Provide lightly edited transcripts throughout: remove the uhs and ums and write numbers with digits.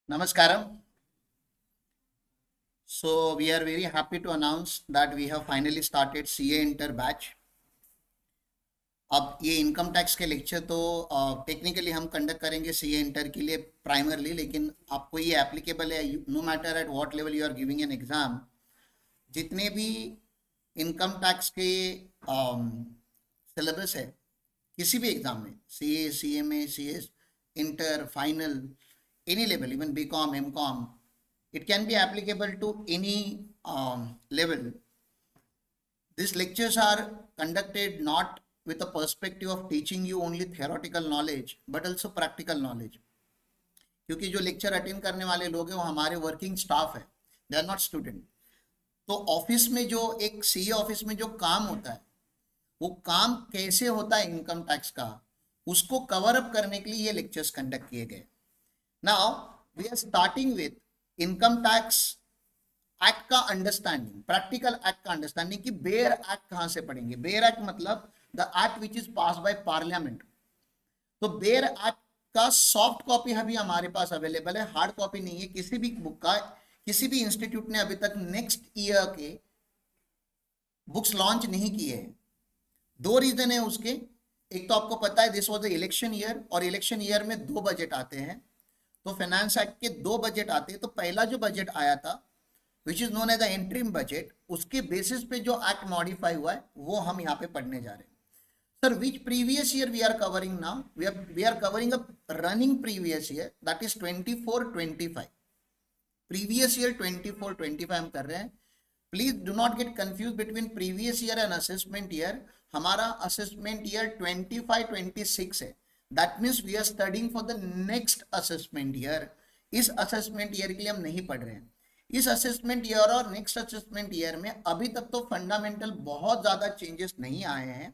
Namaskaram. So we are very happy to announce that we have finally started CA Inter batch. अब ये income tax के lecture तो technically हम conduct करेंगे CA inter के लिए प्राइमरली, लेकिन आपको ये एप्लीकेबल है no matter at what level you are giving an exam. जितने भी इनकम टैक्स के सिलेबस है किसी भी एग्जाम में, CA, CMA, CS, inter, final, any level, even BCom, MCom, it can be applicable to any level. These lectures are conducted not with a perspective of teaching you only theoretical knowledge but also practical knowledge, क्योंकि जो lecture attend करने वाले लोग हैं वो हमारे working staff है, दे are not student. तो ऑफिस में जो एक सीए ऑफिस में जो काम होता है वो काम कैसे होता है इनकम टैक्स का, उसको कवर अप करने के लिए ये लेक्चर्स कंडक्ट किए गए। Now we are starting with income tax act का अंडरस्टैंडिंग, प्रैक्टिकल एक्ट का अंडरस्टैंडिंग कि बेयर एक्ट कहां से पढ़ेंगे। बेयर एक्ट मतलब the act which is pass by parliament. तो बेयर एक्ट का सॉफ्ट कॉपी अभी हमारे पास अवेलेबल है, हार्ड कॉपी नहीं है किसी भी बुक का। किसी भी इंस्टीट्यूट ने अभी तक नेक्स्ट ईयर के बुक्स लॉन्च नहीं किए हैं। दो रीजन है उसके। एक तो आपको पता है this was the election year, और इलेक्शन ईयर में दो बजट आते हैं। तो फाइनेंस एक्ट के दो बजट आते हैं। तो पहला जो बजट आया था which is known as the interim budget, उसके बेसिस पे जो एक्ट मॉडिफाई हुआ है वो हम यहाँ पे पढ़ने जा रहे हैं। Sir which previous year we are covering now? We are covering a running previous year, that is 24-25। Previous year 24-25 हम कर रहे हैं। Please do not get confuse between previous year and assessment year. हमारा असेसमेंट ईयर 25-26 है। That means we are studying for the next assessment year. इस assessment year के लिए हम नहीं पढ़ रहे हैं। इस असेसमेंट ईयर और नेक्स्ट असेसमेंट ईयर में अभी तक तो फंडामेंटल बहुत ज्यादा चेंजेस नहीं आए हैं।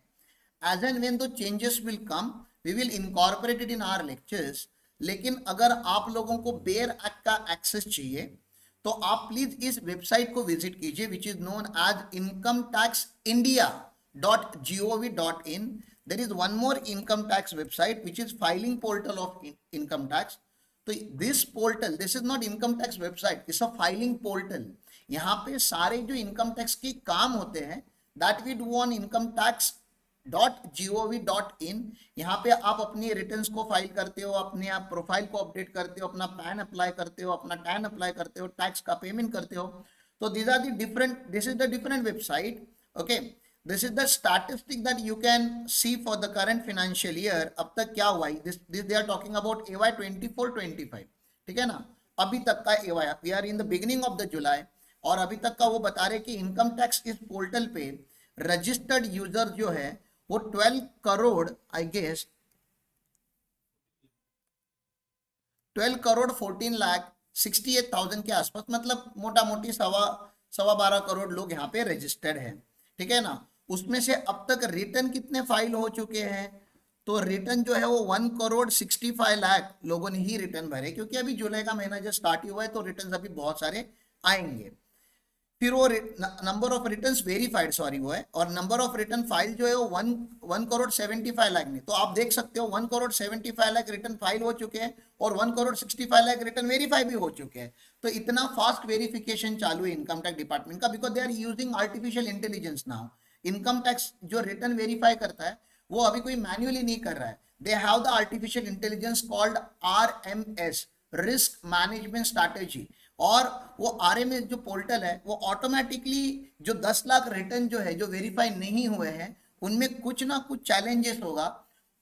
As and when though changes will come we will incorporate it in our lectures. लेकिन अगर आप लोगों को बेयर एक्ट का एक्सेस चाहिए तो आप प्लीज इस वेबसाइट को विजिट कीजिए which is known as incometaxindia.gov.in. There is one more income tax website which is filing portal of income tax. तो this portal, this is not income tax website, it's a filing portal. यहाँ पे सारे जो income tax के काम होते हैं that we do on incometax.gov.in. यहाँ पे आप अपनी रिटर्न्स को फाइल करते हो, अपने आप प्रोफाइल को अपडेट करते हो, अपना पैन अप्लाई करते हो, अपना टैन अप्लाई करते हो, टैक्स का पेमेंट करते हो। तो this are the different, this is the different website. Okay, this is the statistic that you can see for the current financial year. अब तक क्या हुआ, this they are talking about AY 24-25, ठीक है ना। अभी तक का AY, we are in the beginning of the July, और अभी तक का वो बता रहे कि इनकम टैक्स इस पोर्टल पे रजिस्टर्ड यूजर जो है वो 12 करोड़ आई गेस 12,14,68,000 के आसपास, मतलब मोटा मोटी सवा 12 करोड़ लोग यहाँ पे रजिस्टर्ड है, ठीक है ना। उसमें से अब तक रिटर्न कितने फाइल हो चुके हैं? तो रिटर्न जो है वो 1,65 लाख लोगों ने ही रिटर्न भरे, क्योंकि अभी जुलाई का महीना जो स्टार्ट हुआ है तो रिटर्न अभी बहुत सारे आएंगे। फिर वो number of returns verified, sorry वो है, और नंबर ऑफ रिटर्न फाइल जो है वो 1,75 लाख में। तो आप देख सकते हो 1,75 लाख रिटर्न फाइल हो चुके हैं और 1,65 लाख रिटर्न वेरीफाई भी हो चुके हैं। तो इतना फास्ट वेरिफिकेशन चालू है इनकम टैक्स डिपार्टमेंट का, because they are using artificial intelligence now. Income tax जो रिटर्न वेरीफाई करता है वो अभी कोई मैन्युअली नहीं कर रहा है। They have the artificial intelligence called RMS, risk management strategy. और वो RMS जो पोर्टल है वो ऑटोमेटिकली जो 10 लाख रिटर्न जो है जो वेरीफाई नहीं हुए हैं उनमें कुछ ना कुछ चैलेंजेस होगा।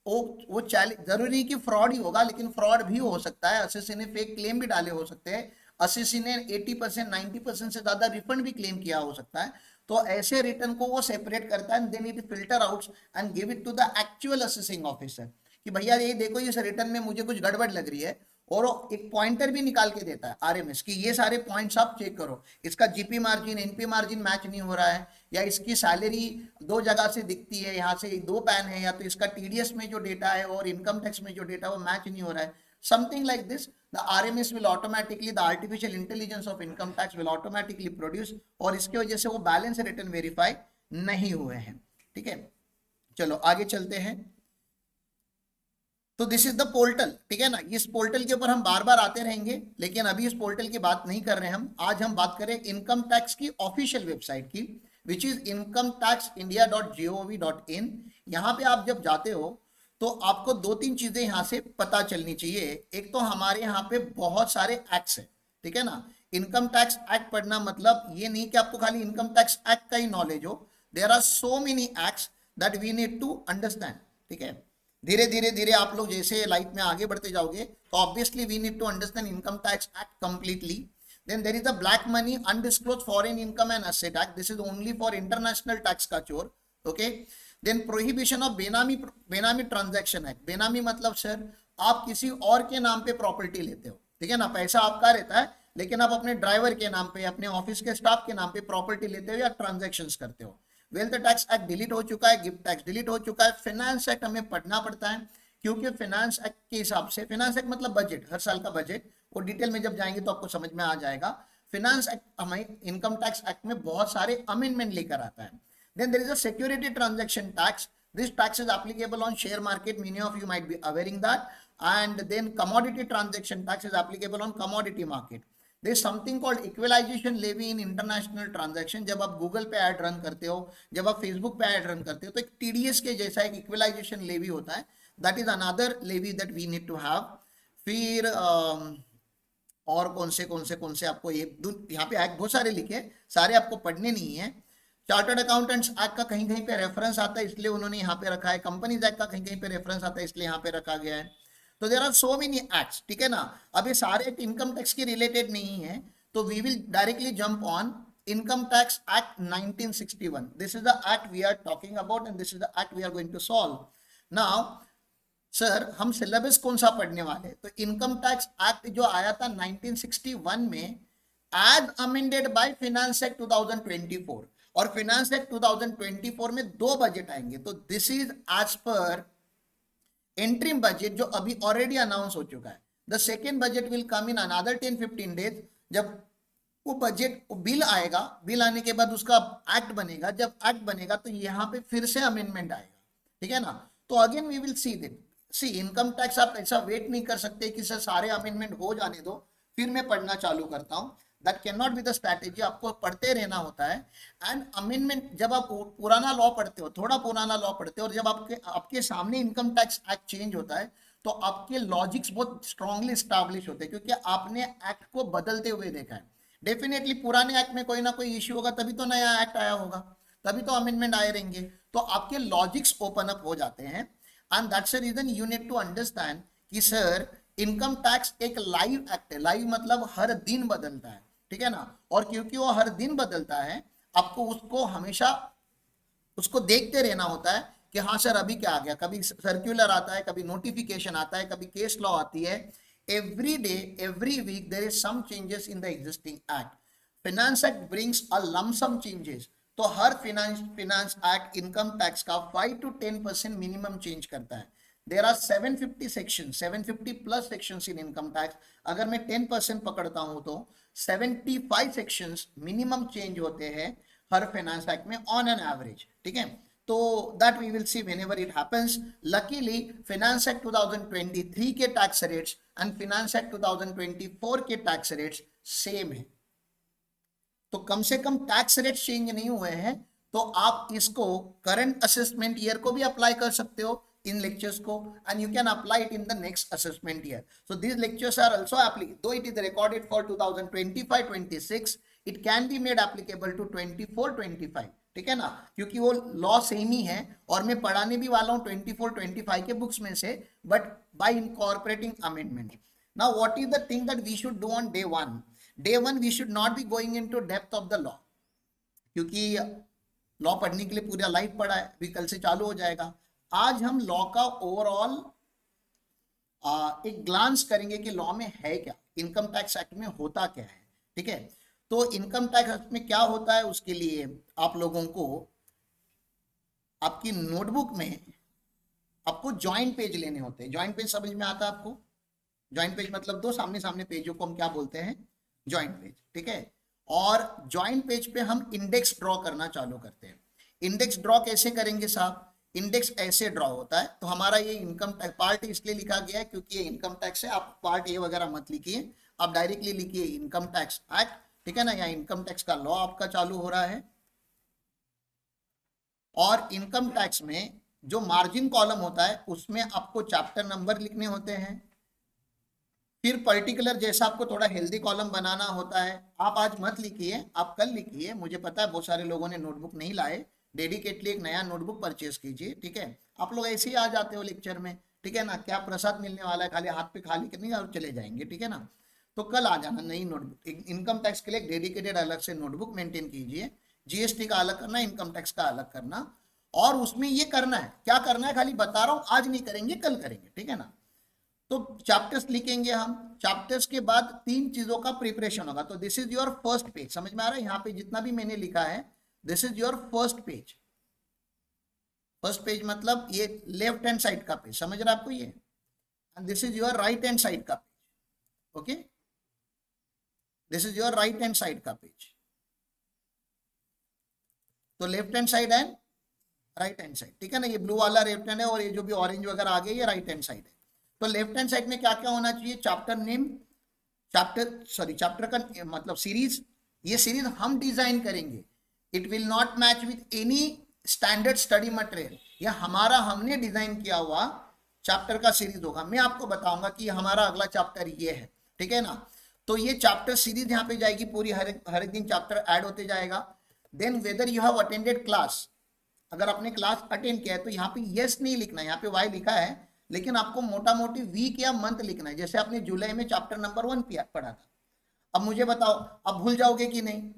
वो चैलेंज जरूरी नहीं कि फ्रॉड ही होगा, लेकिन फ्रॉड भी हो सकता है। असेसी ने फेक क्लेम भी डाले हो सकते हैं, असेसी ने 80% 90% से ज्यादा रिफंड भी क्लेम किया हो सकता है। तो ऐसे रिटर्न को वो सेपरेट करता है, then it filter out and give it to the actual assessing officer कि भैया ये देखो इस रिटर्न में मुझे कुछ गड़बड़ लग रही है, और एक पॉइंटर भी निकाल के देता है RMS कि ये सारे पॉइंट्स आप चेक करो, इसका GP margin NP margin match नहीं हो रहा है, या इसकी सैलरी दो जगह से दिखती है, यहाँ से दो पैन है, या तो इसका TDS में जो डेटा है और इनकम टैक्स में जो डेटा वो मैच नहीं हो रहा है, something like this. The RMS will automatically, the artificial intelligence of income tax will automatically produce, और इसके वजह से वो बैलेंस रिटर्न वेरीफाई नहीं हुए हैं, ठीक है। चलो आगे चलते हैं। तो दिस इज द पोर्टल, ठीक है ना। इस पोर्टल के ऊपर हम बार बार आते रहेंगे, लेकिन अभी इस पोर्टल की बात नहीं कर रहे हैं हम। आज हम बात करें इनकम टैक्स की ऑफिशियल वेबसाइट की, विच इज incometaxindia.gov.in। यहाँ पे आप जब जाते हो तो आपको दो तीन चीजें यहाँ से पता चलनी चाहिए। एक तो हमारे यहाँ पे बहुत सारे एक्ट्स है, ठीक है ना। इनकम टैक्स एक्ट पढ़ना मतलब ये नहीं कि आपको खाली इनकम टैक्स एक्ट का ही नॉलेज हो। There are so many acts that we need to understand, ठीक है। धीरे धीरे धीरे आप लोग जैसे लाइफ में आगे बढ़ते जाओगे तो obviously we need to understand income tax act completely. Then there is a black money undisclosed foreign income and asset act. This is only for international tax का चोर, okay. Then prohibition of बेनामी transaction act. बेनामी मतलब sir आप किसी और के नाम पे प्रॉपर्टी लेते हो, ठीक है ना। पैसा आपका रहता है लेकिन आप अपने ड्राइवर के नाम पे, अपने ऑफिस के स्टाफ के नाम पे प्रॉपर्टी लेते हो या ट्रांजैक्शंस करते हो। वेल्थ टैक्स एक्ट डिलीट हो चुका है, गिफ्ट टैक्स डिलीट हो चुका है। फाइनेंस एक्ट हमें पढ़ना पड़ता है क्योंकि फाइनेंस एक्ट के हिसाब से, फाइनेंस एक्ट मतलब बजट, हर साल का बजट, वो डिटेल में जब जाएंगे तो आपको समझ में आ जाएगा। फाइनेंस एक्ट हमें इनकम टैक्स एक्ट में बहुत सारे अमेंडमेंट लेकर आता है। Then there is a security transaction tax. This tax is applicable on share market, many of you might be awaring that. And then commodity transaction tax is applicable on commodity market. There is something called equalisation levy in international transaction. जब आप Google पे ad run करते हो, जब आप Facebook पे ad run करते हो, तो एक टीडीएस के जैसा एक इक्वलाइजेशन लेवी होता है, that is another levy that we need to have. फिर और कौन से आपको ये यहाँ पे एक्ट बहुत सारे लिखे, सारे आपको पढ़ने नहीं है। चार्टर्ड अकाउंटेंट्स एक्ट का कहीं कहीं पे रेफरेंस आता है इसलिए उन्होंने यहाँ पे रखा है। कंपनीज एक्ट का कहीं कहीं पे रेफरेंस आता है इसलिए यहाँ पे रखा गया है। तो there are so many acts, ठीक है ना। अब ये सारे इनकम टैक्स के रिलेटेड नहीं है, तो we will directly jump on income tax act 1961। This is the act we are talking about and this is the act we are going to solve now. Sir हम syllabus कौन सा पढ़ने वाले, तो इनकम टैक्स एक्ट जो आया था 1961 में, as amended by finance act 2024, और फाइनेंस एक्ट 2024 में दो बजट आएंगे। तो this is as per interim budget जो अभी ऑलरेडी अनाउंस हो चुका है। The second budget will come in another 10-15 days. जब वो बजट बिल आएगा, बिल आने के बाद उसका एक्ट बनेगा, जब एक्ट बनेगा तो यहाँ पे फिर से अमेंडमेंट आएगा, ठीक है ना। तो again we will see that, see income tax आप ऐसा वेट नहीं कर सकते कि सर सारे अमेंडमेंट हो जाने दो फिर मैं पढ़ना चालू करता हूँ। That can not be the strategy, आपको पढ़ते रहना होता है। एंड अमेंडमेंट जब आप पुराना लॉ पढ़ते हो, थोड़ा पुराना लॉ पढ़ते हो, और जब आपके सामने इनकम टैक्स एक्ट चेंज होता है तो आपके लॉजिक्स बहुत स्ट्रांगली स्टैब्लिश होते हैं क्योंकि आपने एक्ट को बदलते हुए देखा है। डेफिनेटली पुराने एक्ट में कोई ना कोई इश्यू होगा तभी तो नया एक्ट आया होगा, तभी तो अमेंडमेंट आए रहेंगे, तो आपके लॉजिक्स ओपन अप हो जाते हैं। And that's the reason you need to understand कि सर इनकम टैक्स एक लाइव एक्ट है। लाइव मतलब हर दिन बदलता है, ठीक है ना। और क्योंकि वो हर दिन बदलता है, आपको उसको हमेशा उसको देखते रहना होता है कि हाँ सर अभी क्या आ गया। कभी सर्कुलर आता है, कभी नोटिफिकेशन आता है, कभी केस लॉ आती है। Every day, every week there is some changes in the existing act. Finance act brings a lump sum changes. तो हर फाइनेंस एक्ट इनकम टैक्स का 5 to 10% मिनिमम चेंज करता है। There are 750 section, 750 plus sections in income tax. अगर मैं 10% पकड़ता हूं तो 75 सेक्शंस मिनिमम चेंज होते हैं हर फाइनेंस एक्ट में ऑन एन एवरेज, ठीक है। तो that we will see whenever it happens. Luckily finance act 2023 के tax rates and finance act 2024 के टैक्स रेट्स सेम है, तो कम से कम टैक्स रेट चेंज नहीं हुए हैं। तो आप इसको करंट असेसमेंट ईयर को भी अप्लाई कर सकते हो इन लेक्चर्स को, and you can apply it in the next assessment year. So these lectures are also applicable, though it is recorded for 2025-26, it can be made applicable to 24-25, ठीक है ना, क्योंकि वो लॉ सेम ही है और मैं पढ़ाने भी वाला हूँ 24-25 के बुक्स में से, but by incorporating amendment. Now what is the thing that we should do on day one. Day one we should not be going into depth of the law, क्योंकि लॉ पढ़ने के लिए पूरा लाइफ पढ़ा है, अभी कल से चालू हो जाएगा। आज हम लॉ का ओवरऑल एक ग्लांस करेंगे कि लॉ में है क्या, इनकम टैक्स एक्ट में होता क्या है, ठीक है। तो इनकम टैक्स एक्ट में क्या होता है, उसके लिए आप लोगों को आपकी नोटबुक में आपको ज्वाइंट पेज लेने होते हैं। ज्वाइंट पेज समझ में आता है आपको? ज्वाइंट पेज मतलब दो सामने सामने पेजों को हम क्या बोलते हैं, ज्वाइंट पेज, ठीक है। और ज्वाइंट पेज पे हम इंडेक्स ड्रॉ करना चालू करते हैं। इंडेक्स ड्रॉ कैसे करेंगे साहब, इंडेक्स ऐसे ड्रॉ होता है। तो हमारा ये इनकम टैक्स पार्ट इसलिए लिखा गया है क्योंकि ये इनकम टैक्स है। आप पार्ट ए वगैरह मत लिखिए, आप डायरेक्टली लिखिए इनकम टैक्स एक्ट, ठीक है ना, या इनकम टैक्स का लॉ आपका चालू हो रहा है। और इनकम टैक्स में जो मार्जिन कॉलम होता है उसमें आपको चैप्टर नंबर लिखने होते हैं। फिर पर्टिकुलर जैसा आपको थोड़ा हेल्दी कॉलम बनाना होता है, आप आज मत लिखिए, आप कल लिखिए। मुझे पता है बहुत सारे लोगों ने नोटबुक नहीं लाए, डेडिकेटली एक नया नोटबुक परचेज कीजिए, ठीक है। आप लोग ऐसे ही आ जाते हो लेक्चर में, ठीक है ना, क्या प्रसाद मिलने वाला है, खाली हाथ पे खाली करनी और चले जाएंगे, ठीक है ना। तो कल आ जाना नई नोटबुक, इनकम टैक्स के लिए डेडिकेटेड अलग से नोटबुक मेंटेन कीजिए। जीएसटी का अलग करना, इनकम टैक्स का अलग करना, और उसमें ये करना है, क्या करना है खाली बता रहा हूँ, आज नहीं करेंगे कल करेंगे, ठीक है ना। तो चैप्टर्स लिखेंगे हम, चैप्टर्स के बाद 3 चीजों का प्रिपरेशन होगा। तो this is your first page, समझ में आ रहा है, यहाँ पे जितना भी मैंने लिखा है this is your first page. First page मतलब ये लेफ्ट हैंड साइड का पेज, समझ रहे आपको ये, and this is your right hand side का page, okay, this is your right hand side का पेज। तो left hand side and right hand side, ठीक है ना, ये ब्लू वाला लेफ्ट हैंड है और ये जो भी ऑरेंज वगैरह आ गया ये राइट हैंड साइड है। तो लेफ्ट हैंड साइड में क्या क्या होना चाहिए, चैप्टर नेम, चैप्टर का मतलब सीरीज, ये सीरीज हम डिजाइन करेंगे, it will not match with any standard study material, यह हमारा हमने डिजाइन किया हुआ चैप्टर का सीरीज होगा। मैं आपको बताऊंगा कि हमारा अगला चैप्टर ये है, ठीक है ना। तो ये चैप्टर सीरीज यहाँ पे जाएगी पूरी, हर एक दिन चैप्टर ऐड होते जाएगा। Then whether you have attended class, अगर आपने क्लास अटेंड किया है तो यहाँ पे यस नहीं लिखना है, यहाँ पे वाई लिखा है, लेकिन आपको मोटा मोटी वीक या मंथ लिखना है। जैसे आपने जुलाई में चैप्टर नंबर 1 पढ़ा था, अब मुझे बताओ अब भूल जाओगे कि नहीं।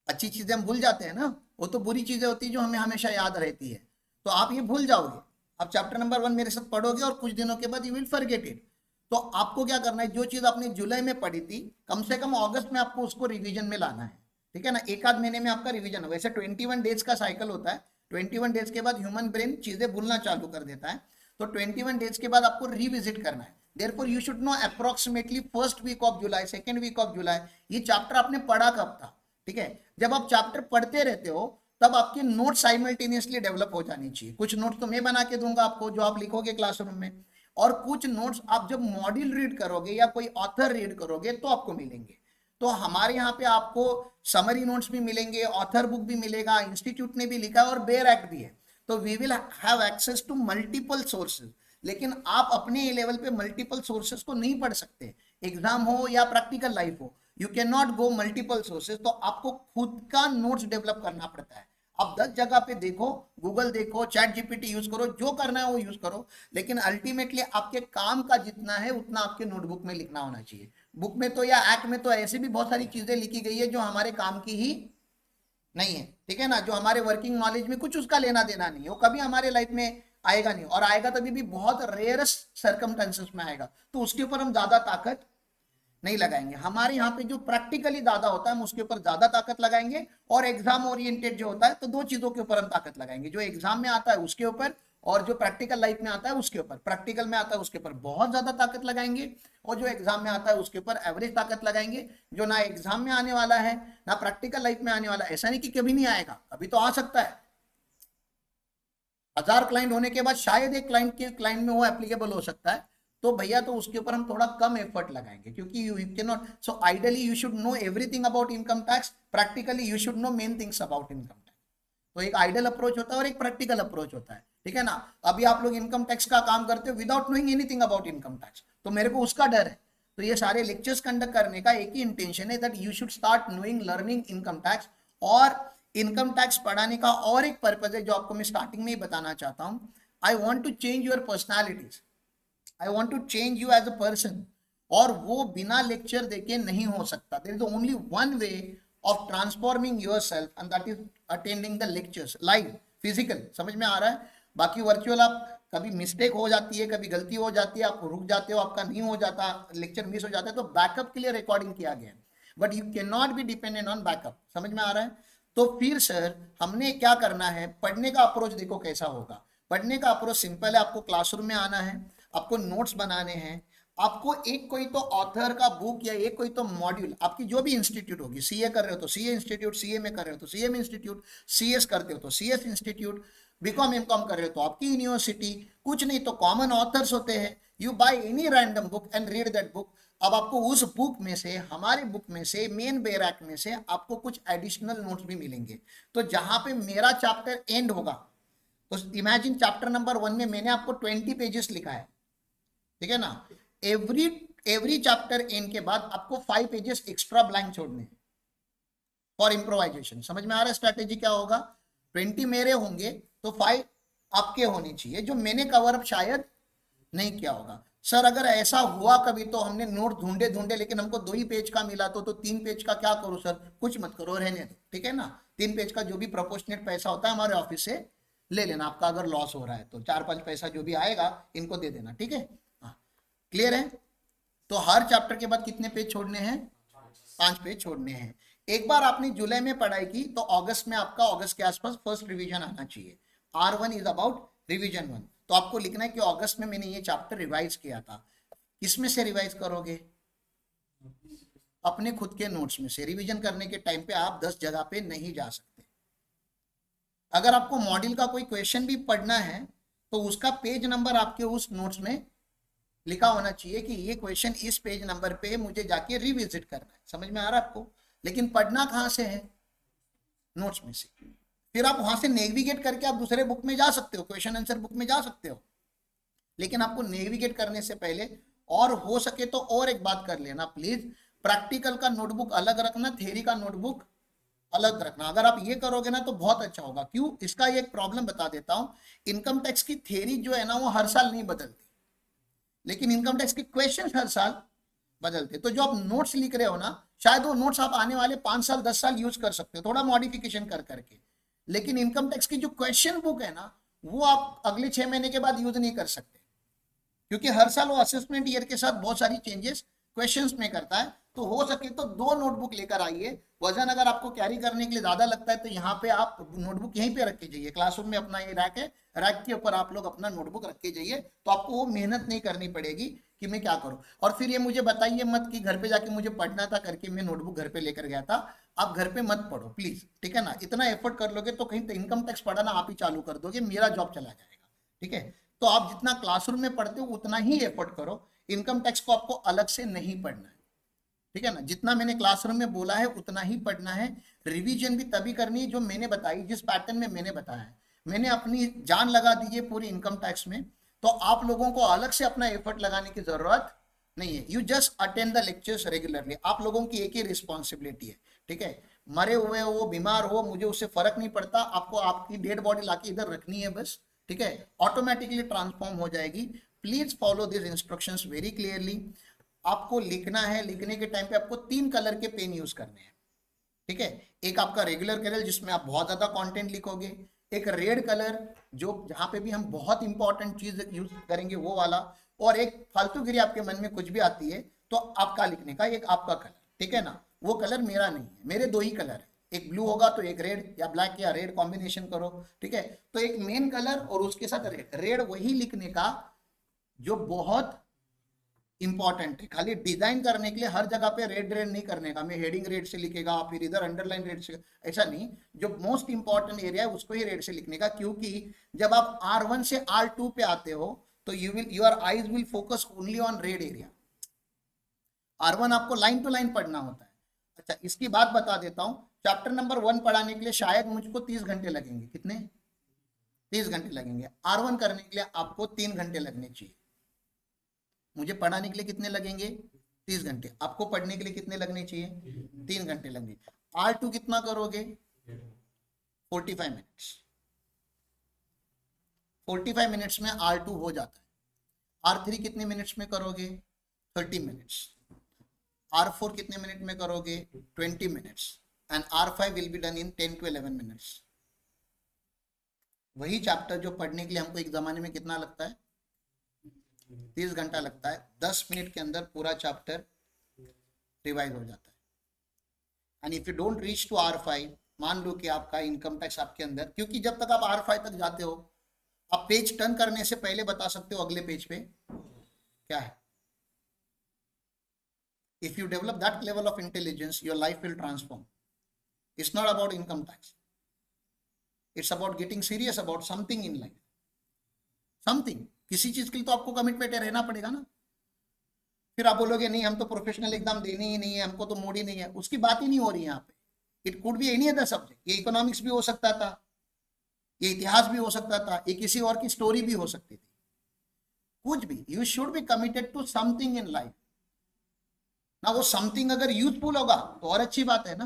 अच्छी चीजें हम भूल जाते हैं ना, वो तो बुरी चीजें होती है जो हमें हमेशा याद रहती है, तो आप ये भूल जाओगे। आप चैप्टर नंबर 1 मेरे साथ पढ़ोगे और कुछ दिनों के बाद यू विल फॉरगेट इट। तो आपको क्या करना है, जो चीज आपने जुलाई में पढ़ी थी कम से कम अगस्त में आपको उसको रिविजन में लाना है, ठीक है ना। एक आध महीने में आपका रिविजन हो, वैसे 21 डेज का साइकिल होता है, 21 डेज के बाद ह्यूमन ब्रेन चीजें भूलना चालू कर देता है, तो 21 डेज के बाद आपको रिविजिट करना है। Therefore you should know approximately first week of July, second week of July, ये चैप्टर आपने पढ़ा कब था, ठीक है। जब आप चैप्टर पढ़ते रहते हो तब आपके नोट साइमल्टेनियसली डेवलप हो जानी चाहिए। कुछ नोट्स तो मैं बना के दूंगा आपको जो आप लिखोगे क्लासरूम में, और कुछ नोट्स आप जब मॉड्यूल रीड करोगे या कोई ऑथर रीड करोगे तो आपको मिलेंगे। तो हमारे यहाँ पे आपको समरी नोट्स भी मिलेंगे, ऑथर बुक भी मिलेगा, इंस्टीट्यूट ने भी लिखा है और बेयर एक्ट भी है। तो we will have access to multiple sources, लेकिन आप अपने लेवल पे मल्टीपल सोर्सेज को नहीं पढ़ सकते, एग्जाम हो या प्रैक्टिकल लाइफ हो, you can not go multiple sources. तो आपको खुद का नोट्स डेवलप करना पड़ता है। आप 10 जगह पे देखो, गूगल देखो, चैट जीपीटी यूज करो, जो करना है वो यूज करो, लेकिन अल्टीमेटली आपके काम का जितना है उतना आपके नोटबुक में लिखना होना चाहिए। बुक में तो या एक्ट में तो ऐसे भी बहुत सारी चीजें लिखी गई है जो हमारे काम की ही नहीं है, ठीक है ना, जो हमारे वर्किंग नॉलेज में कुछ उसका लेना देना नहीं है, वो कभी हमारे लाइफ में आएगा नहीं, और आएगा तभी भी बहुत रेयरेस्ट सर्कमस्टेंसेस में आएगा, तो उसके ऊपर हम ज्यादा ताकत नहीं लगाएंगे। हमारे यहाँ पे जो प्रैक्टिकली ज्यादा होता है हम उसके ऊपर ज्यादा ताकत लगाएंगे, और एग्जाम ओरिएंटेड जो होता है तो 2 चीजों के ऊपर हम ताकत लगाएंगे, जो एग्जाम में आता है उसके ऊपर, और जो प्रैक्टिकल लाइफ में आता है उसके ऊपर। प्रैक्टिकल में आता है उसके ऊपर बहुत ज्यादा ताकत लगाएंगे, और जो एग्जाम में आता है उसके ऊपर एवरेज ताकत लगाएंगे। जो ना एग्जाम में आने वाला है ना प्रैक्टिकल लाइफ में आने वाला है, ऐसा नहीं कि कभी नहीं आएगा, कभी तो आ सकता है। 1000 क्लाइंट होने के बाद शायद एक क्लाइंट में वो एप्लीकेबल हो सकता है, तो भैया तो उसके ऊपर हम थोड़ा कम एफर्ट लगाएंगे, क्योंकि you can not, so ideally you should know everything about income tax, practically you should no main things about income tax. तो एक आइडियल अप्रोच होता है और एक प्रैक्टिकल अप्रोच होता है, ठीक है ना। अभी आप लोग इनकम टैक्स का काम करते हो without knowing anything about income tax, तो मेरे को उसका डर है। तो ये सारे लेक्चर्स कंडक्ट करने का एक ही इंटेंशन है, that you should start knowing learning income tax. और इनकम टैक्स पढ़ाने का और एक पर्पज है जो आपको मैं स्टार्टिंग में ही बताना चाहता हूं, I want to change your personalities, I want to change you as a person, और वो बिना लेक्चर देके नहीं हो सकता। There is only one way of transforming yourself, and that is attending the lectures live, physical. समझ में आ रहा है? बाकी वर्चुअल आप कभी मिस्टेक हो जाती है, कभी गलती हो जाती है, आप रुक जाते हो, आपका नहीं हो जाता, लेक्चर मिस हो जाता है, तो बैकअप के लिए रिकॉर्डिंग किया गया है, but you can not be dependent on backup. समझ में आ रहा है? तो फिर सर हमने क्या करना है, पढ़ने का अप्रोच देखो कैसा होगा। पढ़ने का अप्रोच सिंपल है, आपको क्लासरूम में आना है, आपको नोट्स बनाने हैं, आपको एक कोई तो ऑथर का बुक या एक कोई तो मॉड्यूल, आपकी जो भी इंस्टीट्यूट होगी, सीए कर रहे हो तो सीए इंस्टीट्यूट, सीए में कर रहे हो तो सीए इंस्टीट्यूट, सीएस करते हो तो सीएस इंस्टीट्यूट, बीकॉम एमकॉम कर रहे हो तो आपकी यूनिवर्सिटी, कुछ नहीं तो कॉमन ऑथर्स होते हैं, you by any random book and read that book. अब आपको उस बुक में से, हमारी बुक में से, मेन बैराक में से आपको कुछ एडिशनल नोट्स भी मिलेंगे। तो जहां पे मेरा चैप्टर एंड होगा, तो इमेजिन चैप्टर नंबर 1 में मैंने आपको 20 पेजेस लिखा है, ठीक है ना, एवरी चैप्टर एंड के बाद आपको 5 पेजेस एक्स्ट्रा ब्लैंक छोड़ने हैं फॉर इम्प्रोवाइजेशन। समझ में आ रहा है स्ट्रैटेजी क्या होगा? 20 मेरे होंगे तो 5 आपके होने चाहिए, जो मैंने कवर अप शायद नहीं किया होगा। सर अगर ऐसा हुआ कभी तो हमने नोट ढूंढे ढूंढे लेकिन हमको 2 ही पेज का मिला तो 3 पेज का क्या करूं सर? कुछ मत करो, रहने दो, ठीक है ना। 3 पेज का जो भी प्रोपोर्शनेट पैसा होता है हमारे ऑफिस से ले लेना, आपका अगर लॉस हो रहा है तो 4-5 पैसा जो भी आएगा इनको दे देना, ठीक है। हाँ, क्लियर है? तो हर चैप्टर के बाद कितने पेज छोड़ने हैं? 5 पेज छोड़ने हैं। एक बार आपने जुलाई में पढ़ाई की तो अगस्त में आपका, अगस्त के आसपास फर्स्ट रिवीजन आना चाहिए। R1 is about revision 1। तो आपको लिखना है कि अगस्त में मैंने ये चैप्टर रिवाइज किया था। किसमें से रिवाइज करोगे? अपने खुद के नोट्स में से। रिवीजन करने के टाइम पे आप 10 जगह पे नहीं जा सकते। अगर आपको मॉड्यूल का कोई क्वेश्चन भी पढ़ना है तो उसका पेज नंबर आपके उस नोट्स में लिखा होना चाहिए कि ये क्वेश्चन इस पेज नंबर पे मुझे जाके रिविजिट करना है। समझ में आ रहा है आपको? लेकिन पढ़ना कहां से है? नोट्स में से। फिर आप वहां से नेविगेट करके आप दूसरे बुक में जा सकते हो, क्वेश्चन आंसर बुक में जा सकते हो, लेकिन आपको नेविगेट करने से पहले और हो सके तो और एक बात कर लेना प्लीज, प्रैक्टिकल का नोटबुक अलग रखना, थ्योरी का नोटबुक अलग रखना। अगर आप ये करोगे ना तो बहुत अच्छा होगा। क्यों? इसका ये एक प्रॉब्लम बता देता हूं। इनकम टैक्स की थ्योरी जो है ना वो हर साल नहीं बदलती, लेकिन इनकम टैक्स के क्वेश्चन हर साल बदलते। तो जो आप नोट्स लिख रहे हो ना, शायद वो नोट्स आप आने वाले 5 साल 10 साल यूज कर सकते हो, थोड़ा मॉडिफिकेशन कर करके। लेकिन इनकम टैक्स की जो क्वेश्चन बुक है ना वो आप अगले 6 महीने के बाद यूज नहीं कर सकते, क्योंकि हर साल वो असेसमेंट ईयर के साथ बहुत सारी चेंजेस क्वेश्चंस में करता है। तो हो सके तो 2 नोटबुक लेकर आइए। वजन अगर आपको कैरी करने के लिए ज्यादा लगता है तो यहाँ पे आप नोटबुक यहीं पे रख के जाइए, क्लासरूम में अपना ये रैक है, रैक के ऊपर आप लोग अपना नोटबुक रख के जाइए, तो आपको वो मेहनत नहीं करनी पड़ेगी कि मैं क्या करूं। और फिर ये मुझे बताइए मत कि घर पे जाके मुझे पढ़ना था करके मैं नोटबुक घर पे लेकर गया था। आप घर पे मत पढ़ो प्लीज, ठीक है ना। इतना एफर्ट कर लोगे तो कहीं इनकम टैक्स पढ़ाना आप ही चालू कर दोगे, मेरा जॉब चला जाएगा, ठीक है। तो आप जितना क्लासरूम में पढ़ते हो उतना ही एफर्ट करो, इनकम टैक्स को आपको अलग से नहीं पढ़ना है, ठीक है ना। जितना मैंने क्लासरूम में बोला है उतना ही पढ़ना है। रिवीजन भी तभी करनी है जो मैंने बताई, जिस पैटर्न में मैंने बताया है। मैंने अपनी जान लगा दी है पूरी इनकम टैक्स में, तो आप लोगों को अलग से अपना एफर्ट लगाने की जरूरत नहीं है। You just attend the lectures regularly. आप लोगों की एक ही रिस्पॉन्सिबिलिटी है, ठीक है। मरे हुए हो, बीमार हो, मुझे उससे फर्क नहीं पड़ता, आपको आपकी डेड बॉडी लाके इधर रखनी है बस, ठीक है। ऑटोमेटिकली ट्रांसफॉर्म हो जाएगी। Please follow this instructions very clearly. आपको लिखना है, लिखने के टाइम पे आपको 3 कलर के पेन यूज करने हैं, ठीक है। एक आपका रेगुलर कलर जिसमें आप बहुत ज्यादा कंटेंट लिखोगे, एक रेड कलर जो जहां पे भी हम बहुत इंपॉर्टेंट चीज यूज करेंगे वो वाला, और एक फालतूगिरी आपके मन में कुछ भी आती है तो आपका लिखने का एक आपका कलर, ठीक है ना। वो कलर मेरा नहीं है, मेरे 2 ही कलर है, एक ब्लू होगा तो एक रेड या ब्लैक या रेड कॉम्बिनेशन करो, ठीक है। तो एक मेन कलर और उसके साथ रेड, रेड वही लिखने का जो बहुत इंपॉर्टेंट है। खाली डिजाइन करने के लिए हर जगह पे रेड रेड नहीं करने का, मैं हेडिंग रेड से लिखेगा फिर इधर अंडरलाइन रेड से, ऐसा नहीं। जो मोस्ट इंपॉर्टेंट एरिया है उसको ही रेड से लिखने का, क्योंकि जब आप R1 से R2 पे आते हो तो your eyes will focus only on red area. R1 आपको लाइन टू लाइन पढ़ना होता है। अच्छा, इसकी बात बता देता हूं, चैप्टर नंबर 1 पढ़ाने के लिए शायद मुझको 30 घंटे लगेंगे। कितने? 30 घंटे लगेंगे। R1 करने के लिए आपको 3 घंटे लगने चाहिए। मुझे पढ़ाने के लिए कितने लगेंगे? 30 घंटे। आपको पढ़ने के लिए कितने लगने चाहिए? 3 घंटे लगेंगे। R2 कितना करोगे? 45 मिनट्स। 45 मिनट्स में R2 हो जाता है। R3 कितने मिनट्स में करोगे? 30 मिनट्स। R4 कितने मिनट में करोगे? 20 minutes. And R5 will be done in 10 to 11 minutes. वही चैप्टर जो पढ़ने के लिए हमको एक जमाने में कितना लगता है? 30 घंटा लगता है। 10 मिनट के अंदर पूरा चैप्टर रिवाइज हो जाता है। And if you don't reach to R5, मान लो कि आपका इनकम टैक्स आपके अंदर, क्योंकि जब तक आप R5 तक जाते हो आप पेज टर्न करने से पहले बता सकते हो अगले पेज पे क्या है। If you develop that level of intelligence your life will transform. It's not about income tax. It's about getting serious about something in life, something, किसी चीज के लिए तो आपको कमिटमेंट रहना पड़ेगा ना। फिर आप बोलोगे नहीं हम तो प्रोफेशनल एग्जाम देने ही नहीं है, हमको तो मूड ही नहीं है, उसकी बात ही नहीं हो रही यहाँ पे। It could be any other subject, ये इकोनॉमिक्स भी हो सकता था, ये इतिहास भी हो सकता था, ये किसी और की स्टोरी भी हो सकती थी, कुछ भी। You should be committed to something in life ना। वो समथिंग अगर यूजफुल होगा तो और अच्छी बात है ना।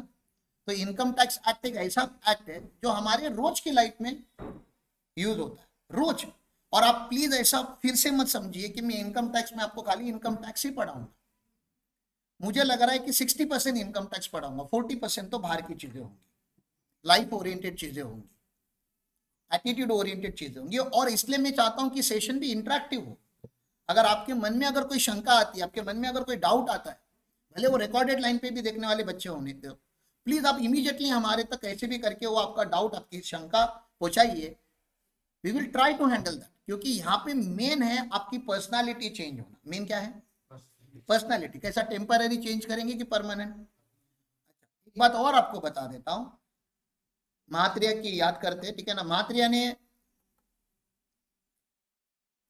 तो इनकम टैक्स एक्ट एक ऐसा एक्ट है जो हमारे रोज की लाइफ में यूज होता है, रोज। और आप प्लीज ऐसा फिर से मत समझिए कि मैं इनकम टैक्स में आपको खाली इनकम टैक्स ही पढ़ाऊंगा। मुझे लग रहा है कि 60% इनकम टैक्स पढ़ाऊंगा, 40% तो बाहर की चीजें होंगी, लाइफ ओरिएंटेड चीजें होंगी, एटीट्यूड ओरिएंटेड चीजें होंगी। और इसलिए मैं चाहता हूं कि सेशन भी इंटरेक्टिव हो। अगर आपके मन में अगर कोई शंका आती है, आपके मन में अगर कोई डाउट आता है, भले वो रिकॉर्डेड लाइन पे भी देखने वाले बच्चे होने दो, प्लीज आप इमीडिएटली हमारे तक कैसे भी करके वो आपका डाउट, आपकी शंका पहुंचाइए। We will try to handle that, क्योंकि यहाँ पे मेन है आपकी पर्सनालिटी चेंज होना। मेन क्या है? पर्सनालिटी। कैसा? टेम्पररी चेंज करेंगे कि परमानेंट? एक बात और आपको बता देता हूं, महात्रिया की याद करते, ठीक है ना। महात्रिया ने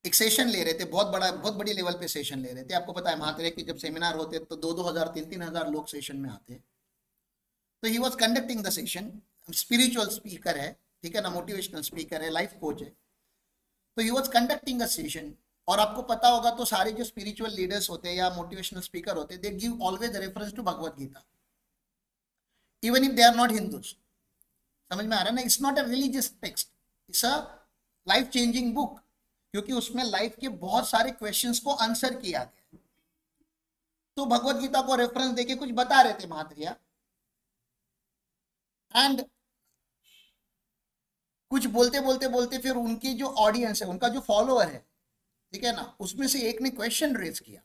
एक सेशन ले रहे थे, बहुत बड़ा, बहुत बड़ी लेवल पे सेशन ले रहे थे। आपको पता है महात्रिया की जब सेमिनार होते तो 2,000 3,000 लोग सेशन में आते। तो he was conducting the session, spiritual speaker है, ठीक है ना, मोटिवेशनल स्पीकर है, लाइफ कोच है। तो he was conducting a session. और आपको पता होगा तो सारे जो स्पिरिचुअल लीडर्स होते हैं या मोटिवेशनल स्पीकर होते हैं, they give always reference to Bhagwat Gita, even if they are not Hindus. समझ में आ रहा है ना? It's not a religious text, it's a life changing book, क्योंकि उसमें लाइफ के बहुत सारे क्वेश्चंस को आंसर किया गया। तो भगवत गीता को रेफरेंस देके कुछ बता रहे थे महात्रिया, एंड कुछ बोलते बोलते बोलते फिर उनकी जो ऑडियंस है, उनका जो फॉलोअर है, ठीक है ना, उसमें से एक ने क्वेश्चन रेज किया।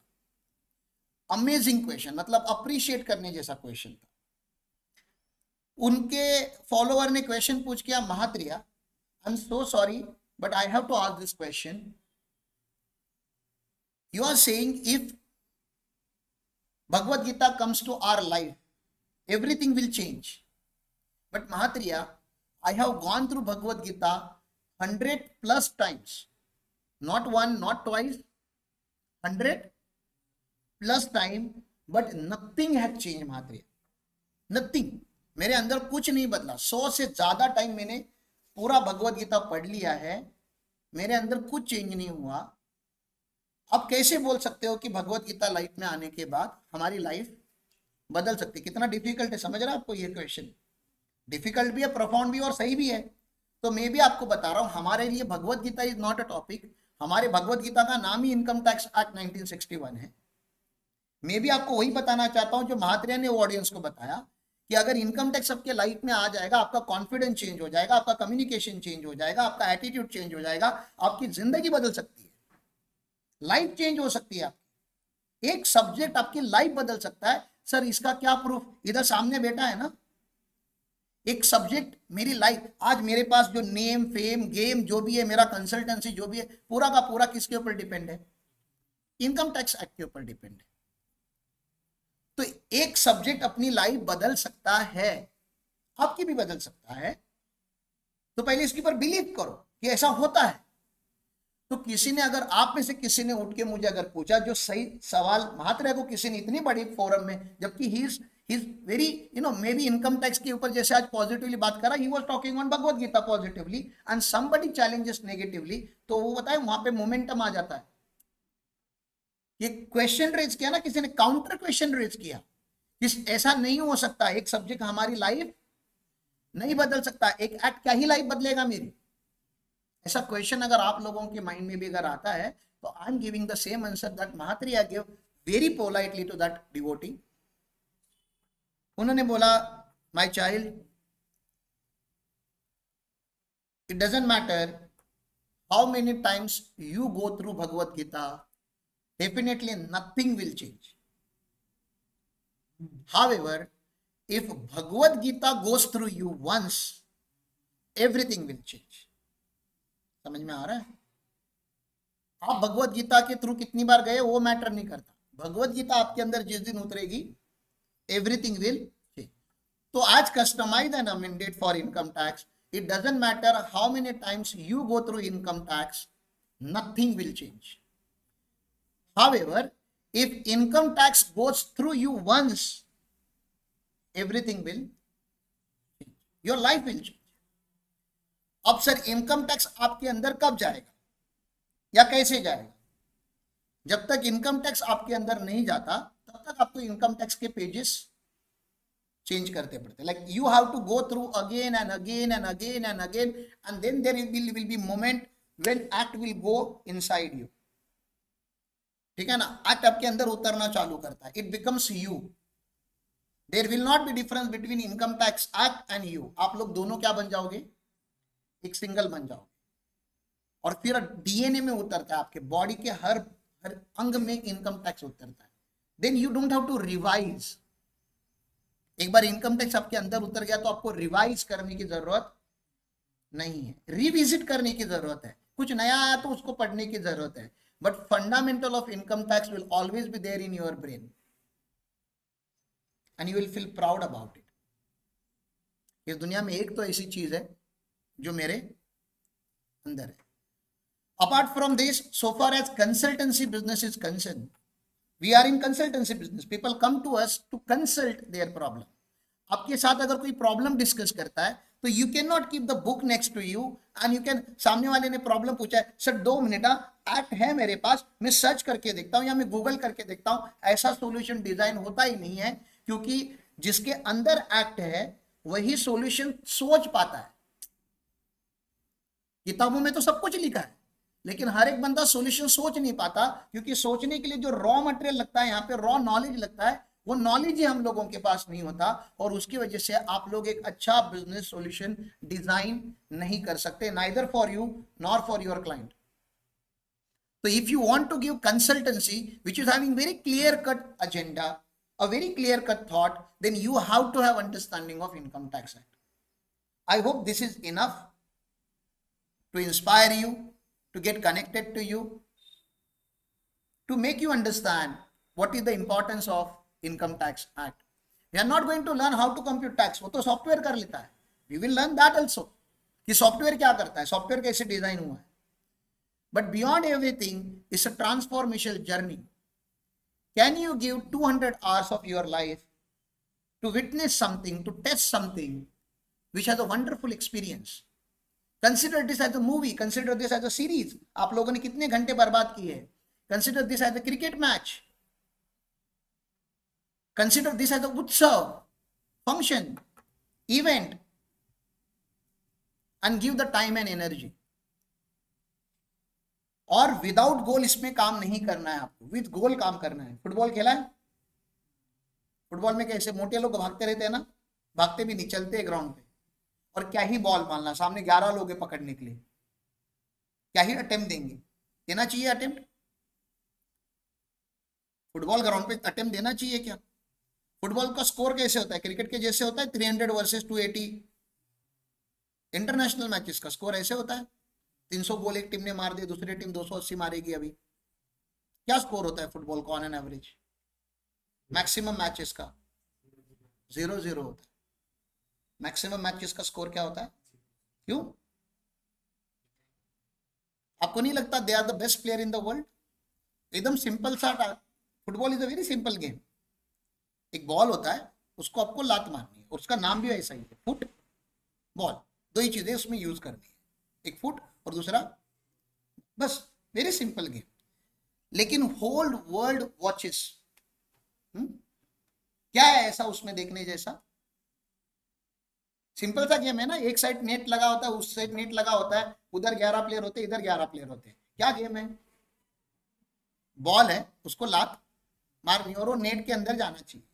अमेजिंग क्वेश्चन, मतलब अप्रिशिएट करने जैसा क्वेश्चन था। उनके फॉलोअर ने क्वेश्चन पूछ किया, Mahatria I am so sorry but I have to ask this question. You are saying if Bhagavad Gita comes to our life everything will change, but Mahatriya, I have gone through Bhagavad Gita 100+ times, not one, not twice, 100+ time, but nothing had changed Mahatriya, nothing। मेरे अंदर कुछ नहीं बदला। 100 से ज्यादा time मैंने पूरा भगवत गीता पढ़ लिया है, मेरे अंदर कुछ चेंज नहीं हुआ। आप कैसे बोल सकते हो कि भगवत गीता लाइफ में आने के बाद हमारी लाइफ बदल सकती? कितना डिफिकल्ट है, समझ रहा है आपको? ये क्वेश्चन डिफिकल्ट भी है, प्रोफाउंड भी, और सही भी है। तो मैं भी आपको बता रहा हूं, हमारे लिए Bhagavad Gita is not a topic. हमारे भगवत गीता का नाम ही इनकम टैक्स एक्ट 1961 है। मैं भी आपको वही बताना चाहता हूं जो महात्रिया ने ऑडियंस को बताया, कि अगर इनकम टैक्स आपके लाइफ में आ जाएगा, आपका कॉन्फिडेंस चेंज हो जाएगा, आपका कम्युनिकेशन चेंज हो जाएगा, आपका एटीट्यूड चेंज हो जाएगा, आपकी जिंदगी बदल सकती है, लाइफ चेंज हो सकती है आपकी। एक सब्जेक्ट आपकी लाइफ बदल सकता है। सर इसका क्या प्रूफ? इधर सामने बैठा है ना, एक सब्जेक्ट मेरी लाइफ, आज मेरे पास जो नेम फेम गेम जो भी है, मेरा कंसल्टेंसी जो भी है, पूरा का पूरा किसके ऊपर डिपेंड है? इनकम टैक्स एक्ट के ऊपर डिपेंड है। तो एक सब्जेक्ट अपनी लाइफ बदल सकता है, आपकी भी बदल सकता है। तो पहले इसके ऊपर बिलीव करो कि ऐसा होता है। तो किसी ने, अगर आप में से किसी ने उठ के मुझे अगर पूछा जो सही सवाल महात्रिया को किसी ने इतनी बड़ी फोरम में, जबकि he is very maybe income tax के ऊपर जैसे आज पॉजिटिवली बात करा, he was talking on Bhagwat Gita positively and somebody challenges negatively, तो वो बताए वहां पे मोमेंटम आ जाता है। ये क्वेश्चन रेज किया ना किसी ने, काउंटर क्वेश्चन रेज किया, ऐसा नहीं हो सकता, एक सब्जेक्ट हमारी लाइफ नहीं बदल सकता, एक एक्ट क्या ही लाइफ बदलेगा मेरी। ऐसा क्वेश्चन अगर आप लोगों के माइंड में भी अगर आता है, तो I am giving the same answer that Mahatria give very politely to that devotee. उन्होंने बोला, my child, it doesn't matter how many times you go through Bhagavad Gita, definitely nothing will change. However if Bhagavad Gita goes through you once, everything will change। समझ में आ रहा है? आप भगवत गीता के through कितनी बार गए वो मैटर नहीं करता, भगवत गीता आपके अंदर जिस दिन उतरेगी, एवरीथिंग विल चेंज। तो आज customize an amended for income tax It doesn't matter how many times you go through income tax, nothing will change. However, if income tax goes through you once, everything will change. Your life will change. अब sir income tax आपके अंदर कब जाएगा या कैसे जाएगा? जब तक इनकम टैक्स आपके अंदर नहीं जाता तब तक आपको इनकम टैक्स के पेजेस चेंज करते पड़ते. Like you have to go through again and again and again and again and then there will be moment when act will go inside you. ठीक है ना? एक्ट आपके अंदर उतरना चालू करता है. It becomes you. There will not be difference between income tax act and you. आप लोग दोनों क्या बन जाओगे? एक सिंगल बन जाओगे. और फिर डीएनए में उतरता है, आपके बॉडी के हर अंग में इनकम टैक्स उतरता है. Then you don't have to revise. एक बार इनकम टैक्स आपके अंदर उतर गया तो आपको रिवाइज करने की जरूरत नहीं है, रिविजिट करने की जरूरत है. कुछ नया आया तो उसको पढ़ने की जरूरत है, but fundamental of income tax will always be there in your brain and you will feel proud about it. इस दुनिया में एक तो ऐसी चीज है जो मेरे अंदर है. Apart from this, so far as consultancy business is concerned, we are in consultancy business. People come to us to consult their problem. आपके साथ अगर कोई प्रॉब्लम डिस्कस करता है तो you can not keep the book next to you and you can. सामने वाले ने प्रॉब्लम पूछा है, सर 2 मिनट एक्ट है मेरे पास, मैं सर्च करके देखता हूं या मैं गूगल करके देखता हूं. ऐसा सॉल्यूशन डिजाइन होता ही नहीं है, क्योंकि जिसके अंदर एक्ट है वही सॉल्यूशन सोच पाता है. किताबों में तो सब कुछ लिखा है, लेकिन हर एक बंदा सॉल्यूशन सोच नहीं पाता, क्योंकि सोचने के लिए जो रॉ मटेरियल लगता है, यहाँ पे रॉ नॉलेज लगता है, वो नॉलेज ही हम लोगों के पास नहीं होता. और उसकी वजह से आप लोग एक अच्छा बिजनेस सॉल्यूशन डिजाइन नहीं कर सकते, neither for you nor for your client. तो if you want to give consultancy which is having very clear cut agenda, a very clear cut thought, then you have to have understanding of income tax act. I hope this is enough to inspire you, to get connected to you, to make you understand what is the importance of income tax act. We are not going to learn how to compute tax, वो तो software कर लेता है. We will learn that also, कि software क्या करता है, software कैसे डिजाइन हुआ है. But beyond everything is a transformational journey. Can you give 200 hours of your life to witness something, to test something which has a wonderful experience? Consider this as a movie, consider this as a series. आप लोगों ने कितने घंटे बर्बाद किए? Consider this as a cricket match. Consider this as a उत्सव, function, event, and give the time and energy. और without गोल इसमें काम नहीं करना है आपको, विद गोल काम करना है. फुटबॉल खेला है? फुटबॉल में कैसे मोटे लोग भागते रहते हैं ना, भागते भी नहीं, चलते हैं ग्राउंड पे. और क्या ही बॉल मारना, सामने 11 लोग हैं पकड़ने के लिए, क्या ही अटेम्प्ट देंगे? देना चाहिए अटेम्प्ट? फुटबॉल ग्राउंड पे अटेम्प्ट देना चाहिए क्या? फुटबॉल का स्कोर कैसे होता है? क्रिकेट के जैसे होता है, 300 वर्सेस 280. इंटरनेशनल मैचेस का स्कोर ऐसे होता है, 300 गोल एक टीम ने मार दिए, दूसरी टीम 280 मारेगी. अभी क्या स्कोर होता है फुटबॉल का on an average? Maximum matches का 0-0 होता है. मैक्सिमम मैचेस का स्कोर क्या होता है? क्यों? आपको नहीं लगता they are the best player in the world? एकदम सिंपल सा. Football is a very simple game. एक बॉल होता है, उसको आपको लात मारनी है, और उसका नाम भी ऐसा ही है, फुट बॉल. 2 ही चीजें उसमें यूज करनी है, एक फुट और दूसरा, बस वेरी सिंपल गेम. लेकिन होल वर्ल्ड वॉचेस. क्या है ऐसा उसमें देखने जैसा? सिंपल सा गेम है ना. एक साइड नेट लगा होता है, उस साइड नेट लगा होता है, उधर 11 प्लेयर होते हैं, इधर 11 प्लेयर होते हैं. क्या गेम है? बॉल है, उसको लात मारनी और वो नेट के अंदर जाना चाहिए.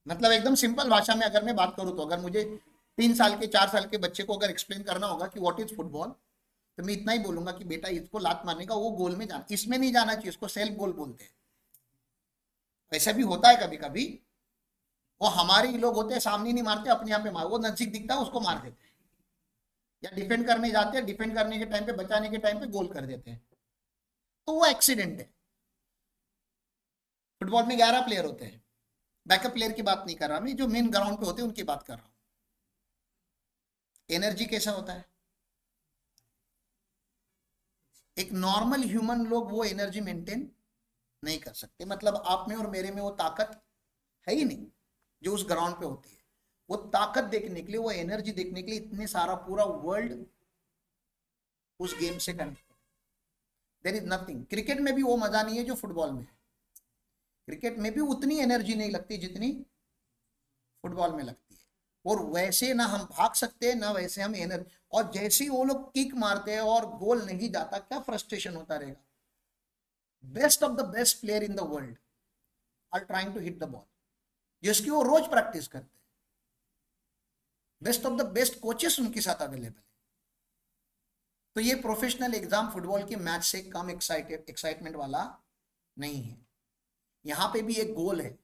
मतलब एकदम सिंपल भाषा में अगर मैं बात करूं तो, अगर मुझे 3 साल के 4 साल के बच्चे को अगर एक्सप्लेन करना होगा कि व्हाट इज फुटबॉल, तो मैं इतना ही बोलूंगा कि बेटा इसको लात मारने का वो गोल में जाना, इसमें नहीं जाना चाहिए, इसको सेल्फ गोल बोलते हैं. ऐसा भी होता है कभी कभी, वो हमारे ही लोग होते हैं, सामने नहीं मारते, अपने यहाँ पे मार, वो नजदीक दिखता है उसको मार देते हैं, या डिफेंड करने जाते हैं, डिफेंड करने के टाइम पे, बचाने के टाइम पे गोल कर देते हैं. तो वो एक्सीडेंट है. फुटबॉल में 11 प्लेयर होते हैं. बैकअप प्लेयर की बात नहीं कर रहा मैं, जो मेन ग्राउंड पे होते हैं उनकी बात कर रहा हूँ. एनर्जी कैसा होता है? एक नॉर्मल ह्यूमन लोग वो एनर्जी मेंटेन नहीं कर सकते। मतलब आप में और मेरे में वो ताकत है ही नहीं जो उस ग्राउंड पे होती है। वो ताकत देखने के लिए, वो एनर्जी देखने के लिए इतने सारा पूरा वर्ल्ड उस गेम से connected. There is nothing. Cricket में भी वो मजा नहीं है जो फुटबॉल में है। क्रिकेट में भी उतनी एनर्जी नहीं लगती जितनी फुटबॉल में लगती है। और वैसे ना हम भाग सकते हैं, ना वैसे हम एनर्जी। और जैसे ही वो लोग किक मारते हैं और गोल नहीं जाता, क्या फ्रस्ट्रेशन होता रहेगा। Best of the best player in the world are trying to hit the ball, जिसकी वो रोज प्रैक्टिस करते हैं। Best of the best coaches उनके साथ अवेलेबल है। तो ये प्रोफेशनल एग्जाम फुटबॉल के मैच से कम एक्साइटमेंट वाला नहीं है। यहाँ पे भी एक गोल है,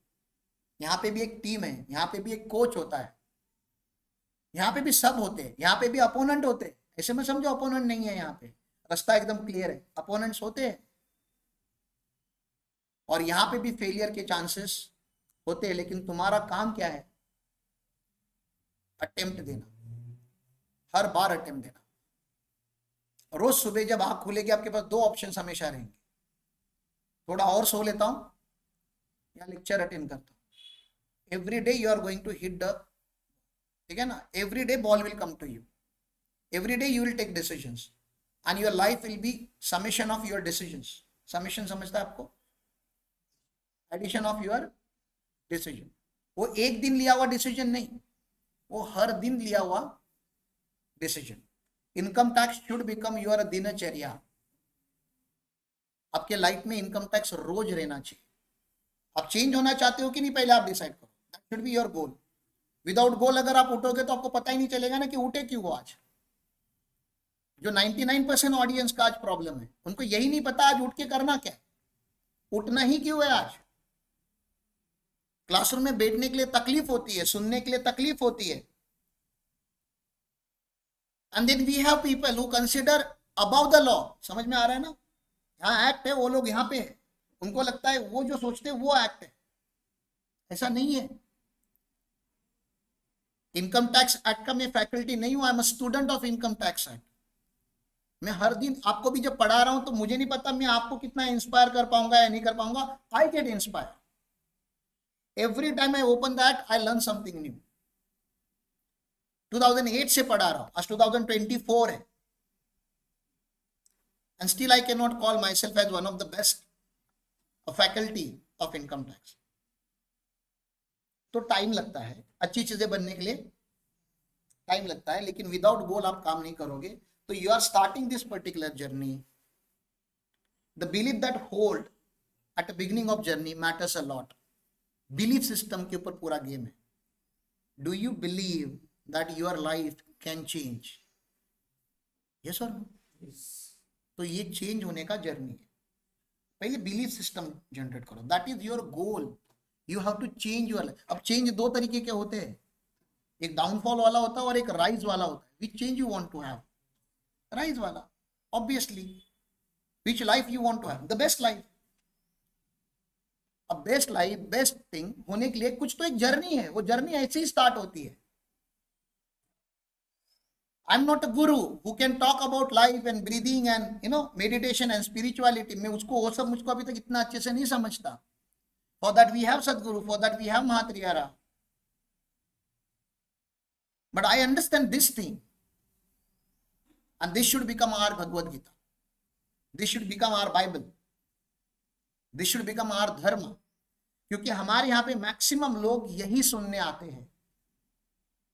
यहाँ पे भी एक टीम है, यहाँ पे भी एक कोच होता है, यहाँ पे भी सब होते हैं, यहाँ पे भी अपोनेंट होते हैं। ऐसे में समझो अपोनेंट नहीं है, यहाँ पे रास्ता एकदम क्लियर है, अपोनेंट्स होते हैं। और यहाँ पे भी फेलियर के चांसेस होते हैं, लेकिन तुम्हारा काम क्या है? अटेम्प्ट देना, हर बार अटेम्प्ट देना। रोज सुबह जब आंख खुलेगी आपके पास दो ऑप्शन हमेशा रहेंगे, थोड़ा और सो लेता हूं या लेक्चर अटेंड करता हूं। Every day you are going to hit the, ठीक है ना, every day ball will come to you, every day you will take decisions and your life will be summation of your decisions. Summation समझता है आपको? Addition of your decision. वो एक दिन लिया हुआ डिसीजन नहीं, वो हर दिन लिया हुआ decision. Income tax should become your दिनचर्या। आपके लाइफ में इनकम टैक्स रोज रहना चाहिए। आप चेंज होना चाहते हो कि नहीं, पहले आप डिसाइड करो। That should be your goal. Without गोल अगर आप उठोगे तो आपको पता ही नहीं चलेगा ना कि उठे क्यों हो आज। जो 99% ऑडियंस का आज प्रॉब्लम है, उनको यही नहीं पता आज उठ के करना क्या है, उठना ही क्यों है। आज क्लासरूम में बैठने के लिए तकलीफ होती है, सुनने के लिए तकलीफ होती है। And then we have people who consider about the law. समझ में आ रहा है ना? यहाँ एक्ट है, वो लोग यहाँ पे है, उनको लगता है वो जो सोचते हैं वो एक्ट है। ऐसा नहीं है। इनकम टैक्स एक्ट का मैं फैकल्टी नहीं हूं, I am a student of income tax act. मैं हर दिन आपको भी जब पढ़ा रहा हूं तो मुझे नहीं पता मैं आपको कितना इंस्पायर कर पाऊंगा या नहीं कर पाऊंगा। I get inspire every time I open that, I learn something new. 2008 से पढ़ा रहा हूं, आज 2024 है, and still I cannot call myself as one of the best faculty of income tax. तो टाइम लगता है, अच्छी चीजें बनने के लिए टाइम लगता है, लेकिन विदाउट गोल आप काम नहीं करोगे। तो you are starting this particular journey. The belief that hold at the beginning of journey matters a lot. Belief system के ऊपर पूरा गेम है। Do you believe that your life can change? Yes और नो? तो ये change होने का journey है। पहले बिलीफ सिस्टम जनरेट करो, that is your goal. You have to change your life. अब चेंज दो तरीके के होते हैं, एक डाउनफॉल वाला होता है और एक राइज वाला होता है। Which change you want to have? Rise वाला, obviously. Which life you want to have? The best life. अब बेस्ट लाइफ, बेस्ट थिंग होने के लिए कुछ तो एक जर्नी है, वो जर्नी ऐसे ही स्टार्ट होती है। I'm not a guru who can talk about life and breathing and meditation and spirituality. मैं उसको वो सब मुझको अभी तक इतना अच्छे से नहीं समझता। For that we have Sadhguru, for that we have Mahatriyara. But I understand this thing, and this should become our Bhagavad Gita. This should become our Bible. This should become our dharma. क्योंकि हमारे यहाँ पे maximum लोग यही सुनने आते हैं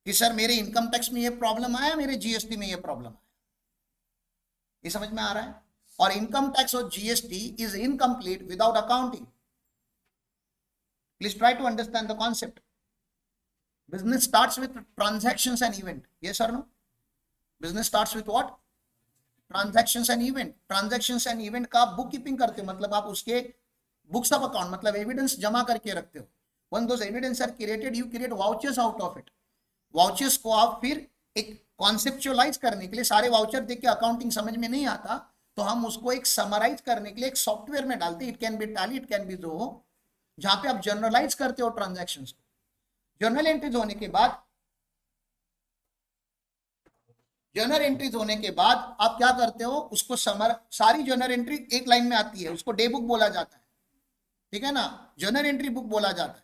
कि सर मेरे इनकम टैक्स में ये प्रॉब्लम आया, मेरे जीएसटी में ये प्रॉब्लम आया। ये समझ में आ रहा है? और इनकम टैक्स और GST is incomplete without accounting. Please try to understand the concept. Business starts with transactions and event. Yes और no? Business starts with what? Transactions and event. Transactions and event का आप book keeping करते हो, मतलब आप उसके books of account, मतलब evidence जमा करके रखते हो। When those evidence are created, you create vouchers out of it. Vouchers को आप फिर एक कॉन्सेप्चुअलाइज करने के लिए, सारे वाउचर देख के अकाउंटिंग समझ में नहीं आता तो हम उसको एक समराइज करने के लिए एक सॉफ्टवेयर में डालते हैं। It can be tally, it can be Zoho, जहां पे आप जर्नलाइज करते हो ट्रांजैक्शंस को। जर्नल एंट्रीज होने के बाद जर्नल एंट्रीज होने के बाद आप क्या करते हो, उसको सारी जर्नल एंट्री एक लाइन में आती है, उसको डे बुक बोला जाता है, ठीक है ना, जर्नल एंट्री बुक बोला जाता है।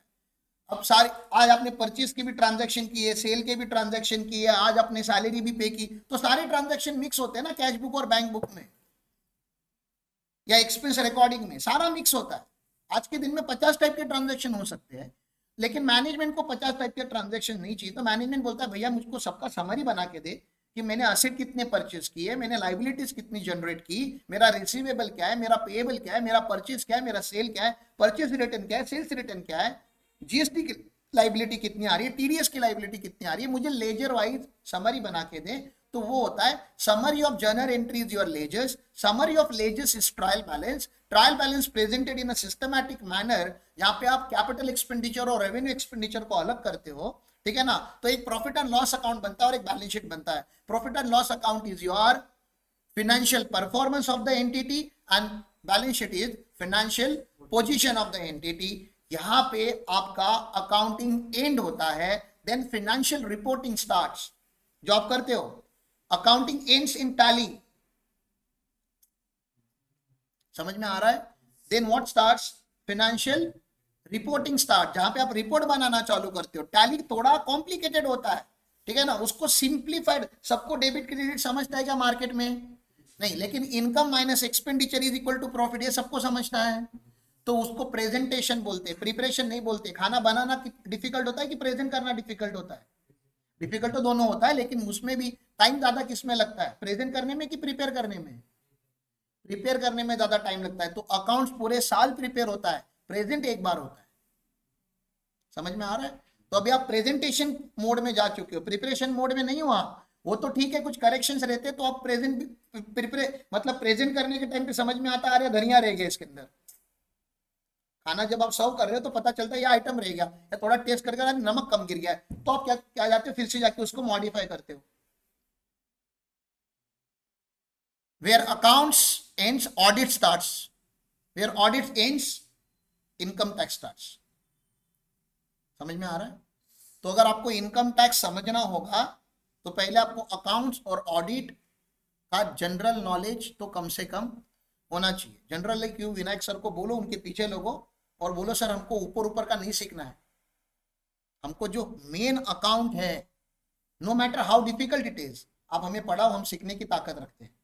अब सारी, आज आपने परचेज की भी ट्रांजैक्शन की है, सेल के भी ट्रांजैक्शन की है, आज आपने सैलरी भी पे की, तो सारे ट्रांजैक्शन मिक्स होते हैं ना कैश बुक और बैंक बुक में, या एक्सपेंस रिकॉर्डिंग में, सारा मिक्स होता है। आज के दिन में 50 टाइप के ट्रांजैक्शन हो सकते हैं, लेकिन मैनेजमेंट को 50 टाइप के ट्रांजैक्शन नहीं चाहिए, तो मैनेजमेंट बोलता है भैया मुझको सबका समरी बना के दे कि मैंने असेट कितने परचेज किए, मैंने लाइबिलिटीज कितनी जनरेट की, मेरा रिसीवेबल क्या है, मेरा पेएबल क्या है, मेरा परचेज क्या है, मेरा सेल क्या है, परचेज रिटर्न क्या है, सेल्स रिटर्न क्या है, जीएसटी की लाइबिलिटी कितनी आ रही है, टीडीएस की लाइबिलिटी कितनी आ रही है, मुझे लेजर वाइज समरी बना के दे। तो वो होता है summary of journal entries your ledgers, summary of ledgers is trial balance presented in a systematic manner. यहाँ पे आप कैपिटल एक्सपेंडिचर और रेवेन्यू एक्सपेंडिचर को अलग करते हो, ठीक है ना। तो एक प्रॉफिट एंड लॉस अकाउंट बनता है और एक बैलेंस शीट बनता है। Profit and loss account is your financial performance of the entity and balance sheet is financial position of the entity। यहां पे आपका अकाउंटिंग एंड होता है, देन फाइनेंशियल रिपोर्टिंग स्टार्ट्स। जो आप करते हो अकाउंटिंग एंड्स इन टैली, समझ में आ रहा है। Then what starts, financial reporting start, जहां पे आप रिपोर्ट बनाना चालू करते हो। टैली थोड़ा कॉम्प्लिकेटेड होता है, ठीक है ना, उसको सिंप्लीफाइड, सबको डेबिट क्रेडिट समझता है क्या मार्केट में, नहीं, लेकिन income minus expenditure is equal to profit ये सबको समझता है। तो उसको प्रेजेंटेशन बोलते हैं, प्रिपरेशन नहीं बोलते। खाना बनाना डिफिकल्ट होता है कि प्रेजेंट करना डिफिकल्ट होता है, डिफिकल्ट तो दोनों होता है, लेकिन उसमें भी टाइम ज्यादा किसमें लगता है, प्रेजेंट करने में कि प्रिपेयर करने में, प्रिपेयर करने में ज्यादा टाइम लगता है। तो अकाउंट्स पूरे साल प्रिपेयर होता है, प्रेजेंट एक बार होता है, समझ में आ रहा है। तो अभी आप प्रेजेंटेशन मोड में जा चुके हो, प्रिपरेशन मोड में नहीं हुआ, वो तो ठीक है, कुछ करेक्शंस रहते तो आप प्रेजेंट मतलब प्रेजेंट करने के टाइम पे समझ में आता, अरे धनिया रह गया इसके अंदर। खाना जब आप सर्व कर रहे हो तो पता चलता है ये आइटम रह गया, या थोड़ा टेस्ट करके नमक कम गिर गया है, तो आप क्या जाते हो, फिर से जाके उसको मॉडिफाई करते हो। Where accounts ends audit starts, where audit ends income tax starts. समझ में आ रहा है। तो अगर आपको इनकम टैक्स समझना होगा तो पहले आपको अकाउंट्स और ऑडिट का जनरल नॉलेज तो कम से कम होना चाहिए। जनरल क्यों, विनायक सर को बोलो, उनके पीछे लोगों, और बोलो सर हमको ऊपर ऊपर का नहीं सीखना है, हमको जो मेन अकाउंट है, no matter how difficult it is, आप हमें पढ़ाओ, हम सीखने की ताकत रखते हैं।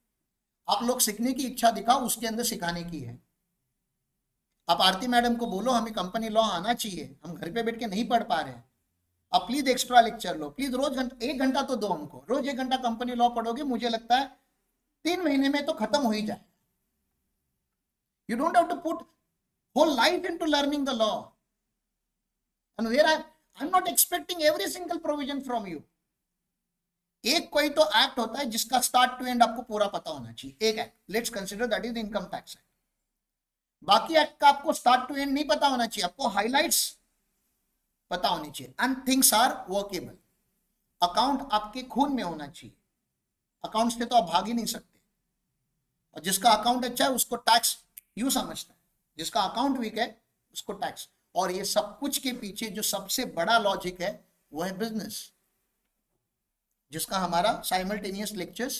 आप लोग सीखने की इच्छा दिखाओ, उसके अंदर सिखाने की है। आप आरती मैडम को बोलो हमें कंपनी लॉ आना चाहिए, हम घर पे बैठ के नहीं पढ़ पा रहे हैं, आप प्लीज एक्स्ट्रा लेक्चर लो, प्लीज रोज 1 घंटा तो दो हमको, रोज 1 घंटा कंपनी लॉ पढ़ोगे, मुझे लगता है 3 महीने में तो खत्म हो ही जाए। You don't have to put whole life into learning the law, and where I am not expecting every single provision from you. एक कोई तो एक्ट होता है जिसका स्टार्ट टू एंड आपको पूरा पता होना चाहिए, एक act, let's consider that is income tax act. बाकी एक्ट का आपको स्टार्ट टू एंड नहीं पता होना चाहिए, आपको हाइलाइट्स पता होनी चाहिए, and things are workable. Account आपके खून में होना चाहिए, अकाउंट से तो आप भाग ही नहीं सकते। और जिसका अकाउंट अच्छा है उसको टैक्स यूं समझता है, जिसका अकाउंट वीक है उसको टैक्स। और ये सब कुछ के पीछे जो सबसे बड़ा लॉजिक है वो है बिजनेस, जिसका हमारा साइमल्टेनियस लेक्चर्स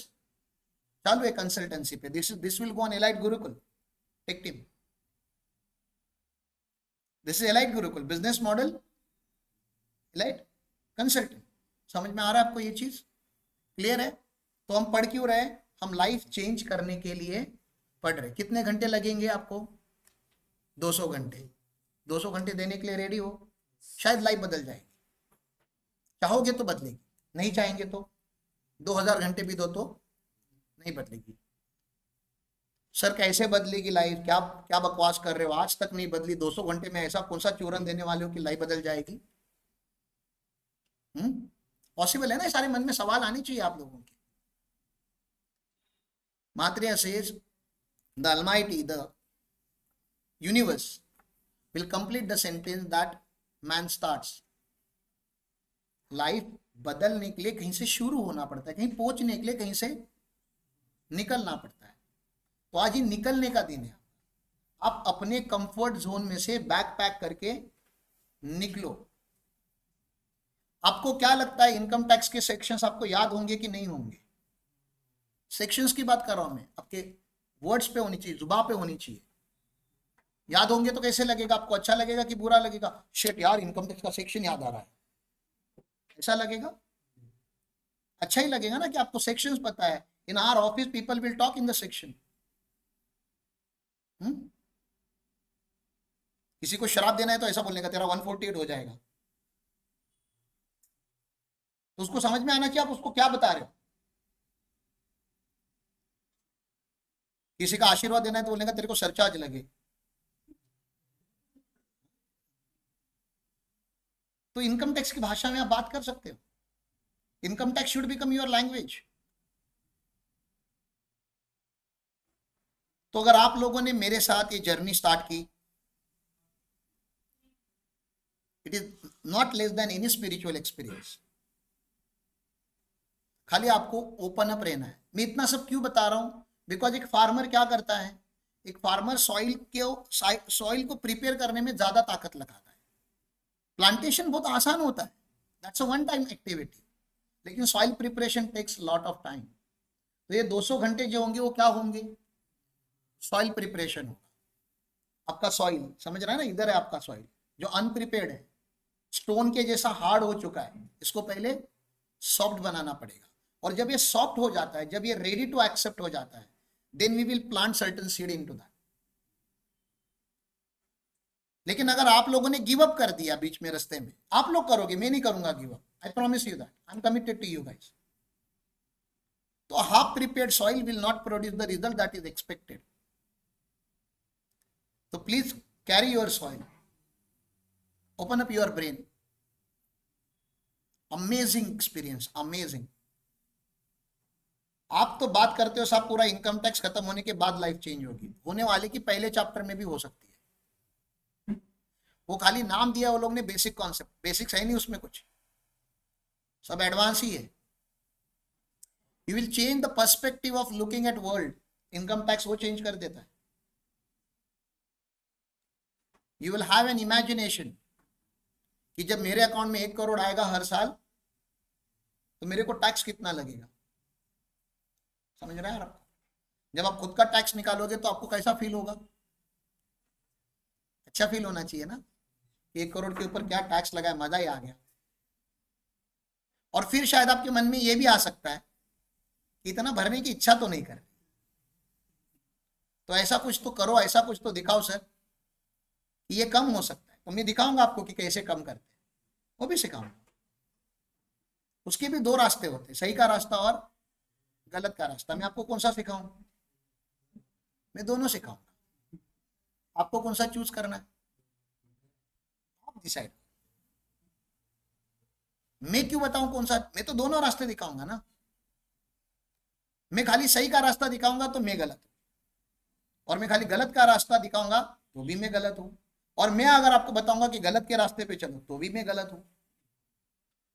चालू है कंसल्टेंसी पे। This will go on elite Gurukul tech team, this is elite Gurukul business model elite consultant. समझ में आ रहा है आपको, ये चीज क्लियर है। तो हम पढ़ क्यों रहे, हम लाइफ चेंज करने के लिए पढ़ रहे। कितने घंटे लगेंगे आपको, 200 घंटे। 200 घंटे देने के लिए रेडी हो, शायद लाइफ बदल जाएगी, चाहोगे तो बदलेगी, नहीं चाहेंगे तो 2000 घंटे भी दो तो नहीं बदलेगी। सर कैसे बदलेगी लाइफ, क्या क्या बकवास कर रहे हो, आज तक नहीं बदली, 200 घंटे में ऐसा कौन सा चूरन देने वाले हो कि लाइफ बदल जाएगी। पॉसिबल है ना, सारे मन में सवाल आने चाहिए आप लोगों के। Maitreya says the Almighty, the universe will complete the sentence that man starts। Life बदलने के लिए कहीं से शुरू होना पड़ता है, कहीं पहुंचने के लिए कहीं से निकलना पड़ता है। तो आज ही निकलने का दिन है, आप अपने कंफर्ट जोन में से बैग पैक करके निकलो। आपको क्या लगता है इनकम टैक्स के सेक्शंस आपको याद होंगे कि नहीं होंगे, सेक्शंस की बात कर रहा हूं मैं, आपके वर्ड्स पे होनी चाहिए, जुबान पे होनी चाहिए। याद होंगे तो कैसे लगेगा आपको, अच्छा लगेगा कि बुरा लगेगा? शिट यार, इनकम टैक्स का सेक्शन याद आ रहा है, ऐसा लगेगा? अच्छा ही लगेगा ना कि आपको सेक्शंस पता है। In our office people will talk in the section. किसी को शराब देना है तो ऐसा बोलने का तेरा 148 हो जाएगा, तो उसको समझ में आना चाहिए आप उसको क्या बता रहे हो। किसी का आशीर्वाद देना है तो बोलने का तेरे को सरचार्ज लगे। तो इनकम टैक्स की भाषा में आप बात कर सकते हो। Income tax should become your language. तो अगर आप लोगों ने मेरे साथ ये जर्नी स्टार्ट की, it is not less than any spiritual experience. खाली आपको ओपन अप रहना है। मैं इतना सब क्यों बता रहा हूं? बिकॉज एक फार्मर क्या करता है, एक फार्मर सॉइल को प्रिपेयर करने में ज्यादा ताकत लगाता है। प्लांटेशन बहुत आसान होता है, that's a one time activity, लेकिन soil preparation takes lot of time. तो ये 200 घंटे जो होंगे वो क्या होंगे? सॉइल प्रिपरेशन होगा। आपका सॉइल समझ रहा है ना, इधर है आपका सॉइल जो अनप्रिपेयर्ड है, स्टोन के जैसा हार्ड हो चुका है, इसको पहले सॉफ्ट बनाना पड़ेगा। और जब ये सॉफ्ट हो जाता है, जब ये रेडी टू एक्सेप्ट हो जाता है, then we will plant certain seed into that. लेकिन अगर आप लोगों ने गिव अप कर दिया बीच में रास्ते में, आप लोग करोगे, मैं नहीं करूंगा give up, I promise you that, I am committed to you guys. तो half prepared soil will not produce the result that is expected. तो please carry your soil, open up your brain. Amazing experience, amazing. आप तो बात करते हो साहब पूरा income tax खत्म होने के बाद लाइफ चेंज होगी, होने वाले की पहले चैप्टर में भी हो सकती है। वो खाली नाम दिया वो लोग ने, बेसिक कॉन्सेप्ट, बेसिक्स है नहीं उसमें कुछ, सब एडवांस ही है। You will change the perspective of looking at world. Income tax वो चेंज कर देता है। You will have an imagination कि जब मेरे अकाउंट में 1 करोड़ आएगा हर साल, तो मेरे को टैक्स कितना लगेगा। समझ रहे हैं आप? जब आप खुद का टैक्स निकालोगे तो आपको कैसा फील होगा? अच्छा फील होना चाहिए ना, 1 करोड़ के ऊपर क्या टैक्स लगा है, मजा ही आ गया। और फिर शायद आपके मन में यह भी आ सकता है कि इतना भरने की इच्छा तो नहीं कर, तो ऐसा कुछ तो करो, ऐसा कुछ तो दिखाओ सर कि ये कम हो सकता है। तो मैं दिखाऊंगा आपको कि कैसे कम करते हैं, वो भी सिखाऊंगा। उसके भी 2 रास्ते होते हैं, सही का रास्ता और गलत का रास्ता। मैं आपको कौन सा सिखाऊं? मैं दोनों सिखाऊंगा। आपको कौन सा चूज करना है, आप डिसाइड। मैं क्यों बताऊं कौन सा? मैं तो दोनों रास्ते दिखाऊंगा ना। मैं खाली सही का रास्ता दिखाऊंगा तो मैं गलत हूं, और मैं खाली गलत का रास्ता दिखाऊंगा तो भी मैं गलत हूं, और मैं अगर आपको बताऊंगा कि गलत के रास्ते पे चलो तो भी मैं गलत हूं।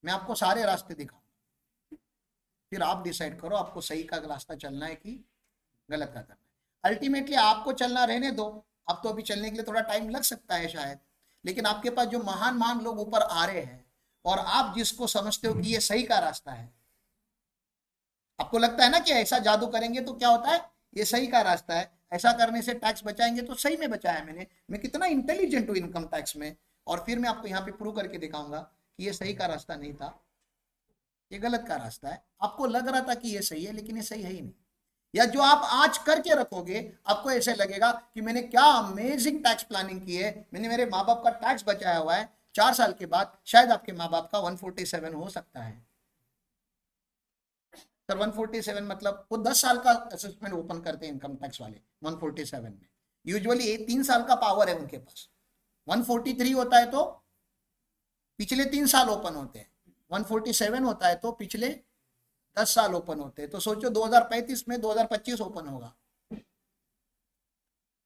मैं आपको सारे रास्ते दिखाऊंगा, फिर आप डिसाइड करो आपको सही का रास्ता चलना है कि गलत का करना है। अल्टीमेटली आपको चलना रहने दो। अब तो अभी चलने के लिए थोड़ा टाइम लग सकता है शायद, लेकिन आपके पास जो महान महान लोग ऊपर आ रहे हैं, और आप जिसको समझते हो कि ये सही का रास्ता है, आपको लगता है ना कि ऐसा जादू करेंगे तो क्या होता है, ये सही का रास्ता है, ऐसा करने से टैक्स बचाएंगे तो सही में बचाया मैंने, मैं कितना इंटेलिजेंट हूं इनकम टैक्स में। और फिर मैं आपको यहाँ पे प्रूव करके दिखाऊंगा कि ये सही का रास्ता नहीं था, ये गलत का रास्ता है। आपको लग रहा था कि ये सही है, लेकिन ये सही है ही नहीं। या जो आप आज करके रखोगे, आपको ऐसे लगेगा कि मैंने क्या अमेजिंग टैक्स प्लानिंग की है, मैंने मेरे माँ बाप का टैक्स बचाया हुआ है। 4 साल के बाद शायद आपके माँ बाप का 147 हो सकता है। सर 147 मतलब वो 10 साल का असेसमेंट ओपन करते हैं इनकम टैक्स वाले 147 में। यूजुअली 3 साल का पावर है उनके पास। 143 होता है तो पिछले 3 साल ओपन होते हैं, 147 होता है तो पिछले 10 साल ओपन होते हैं। तो सोचो 2035 में 2025 ओपन होगा,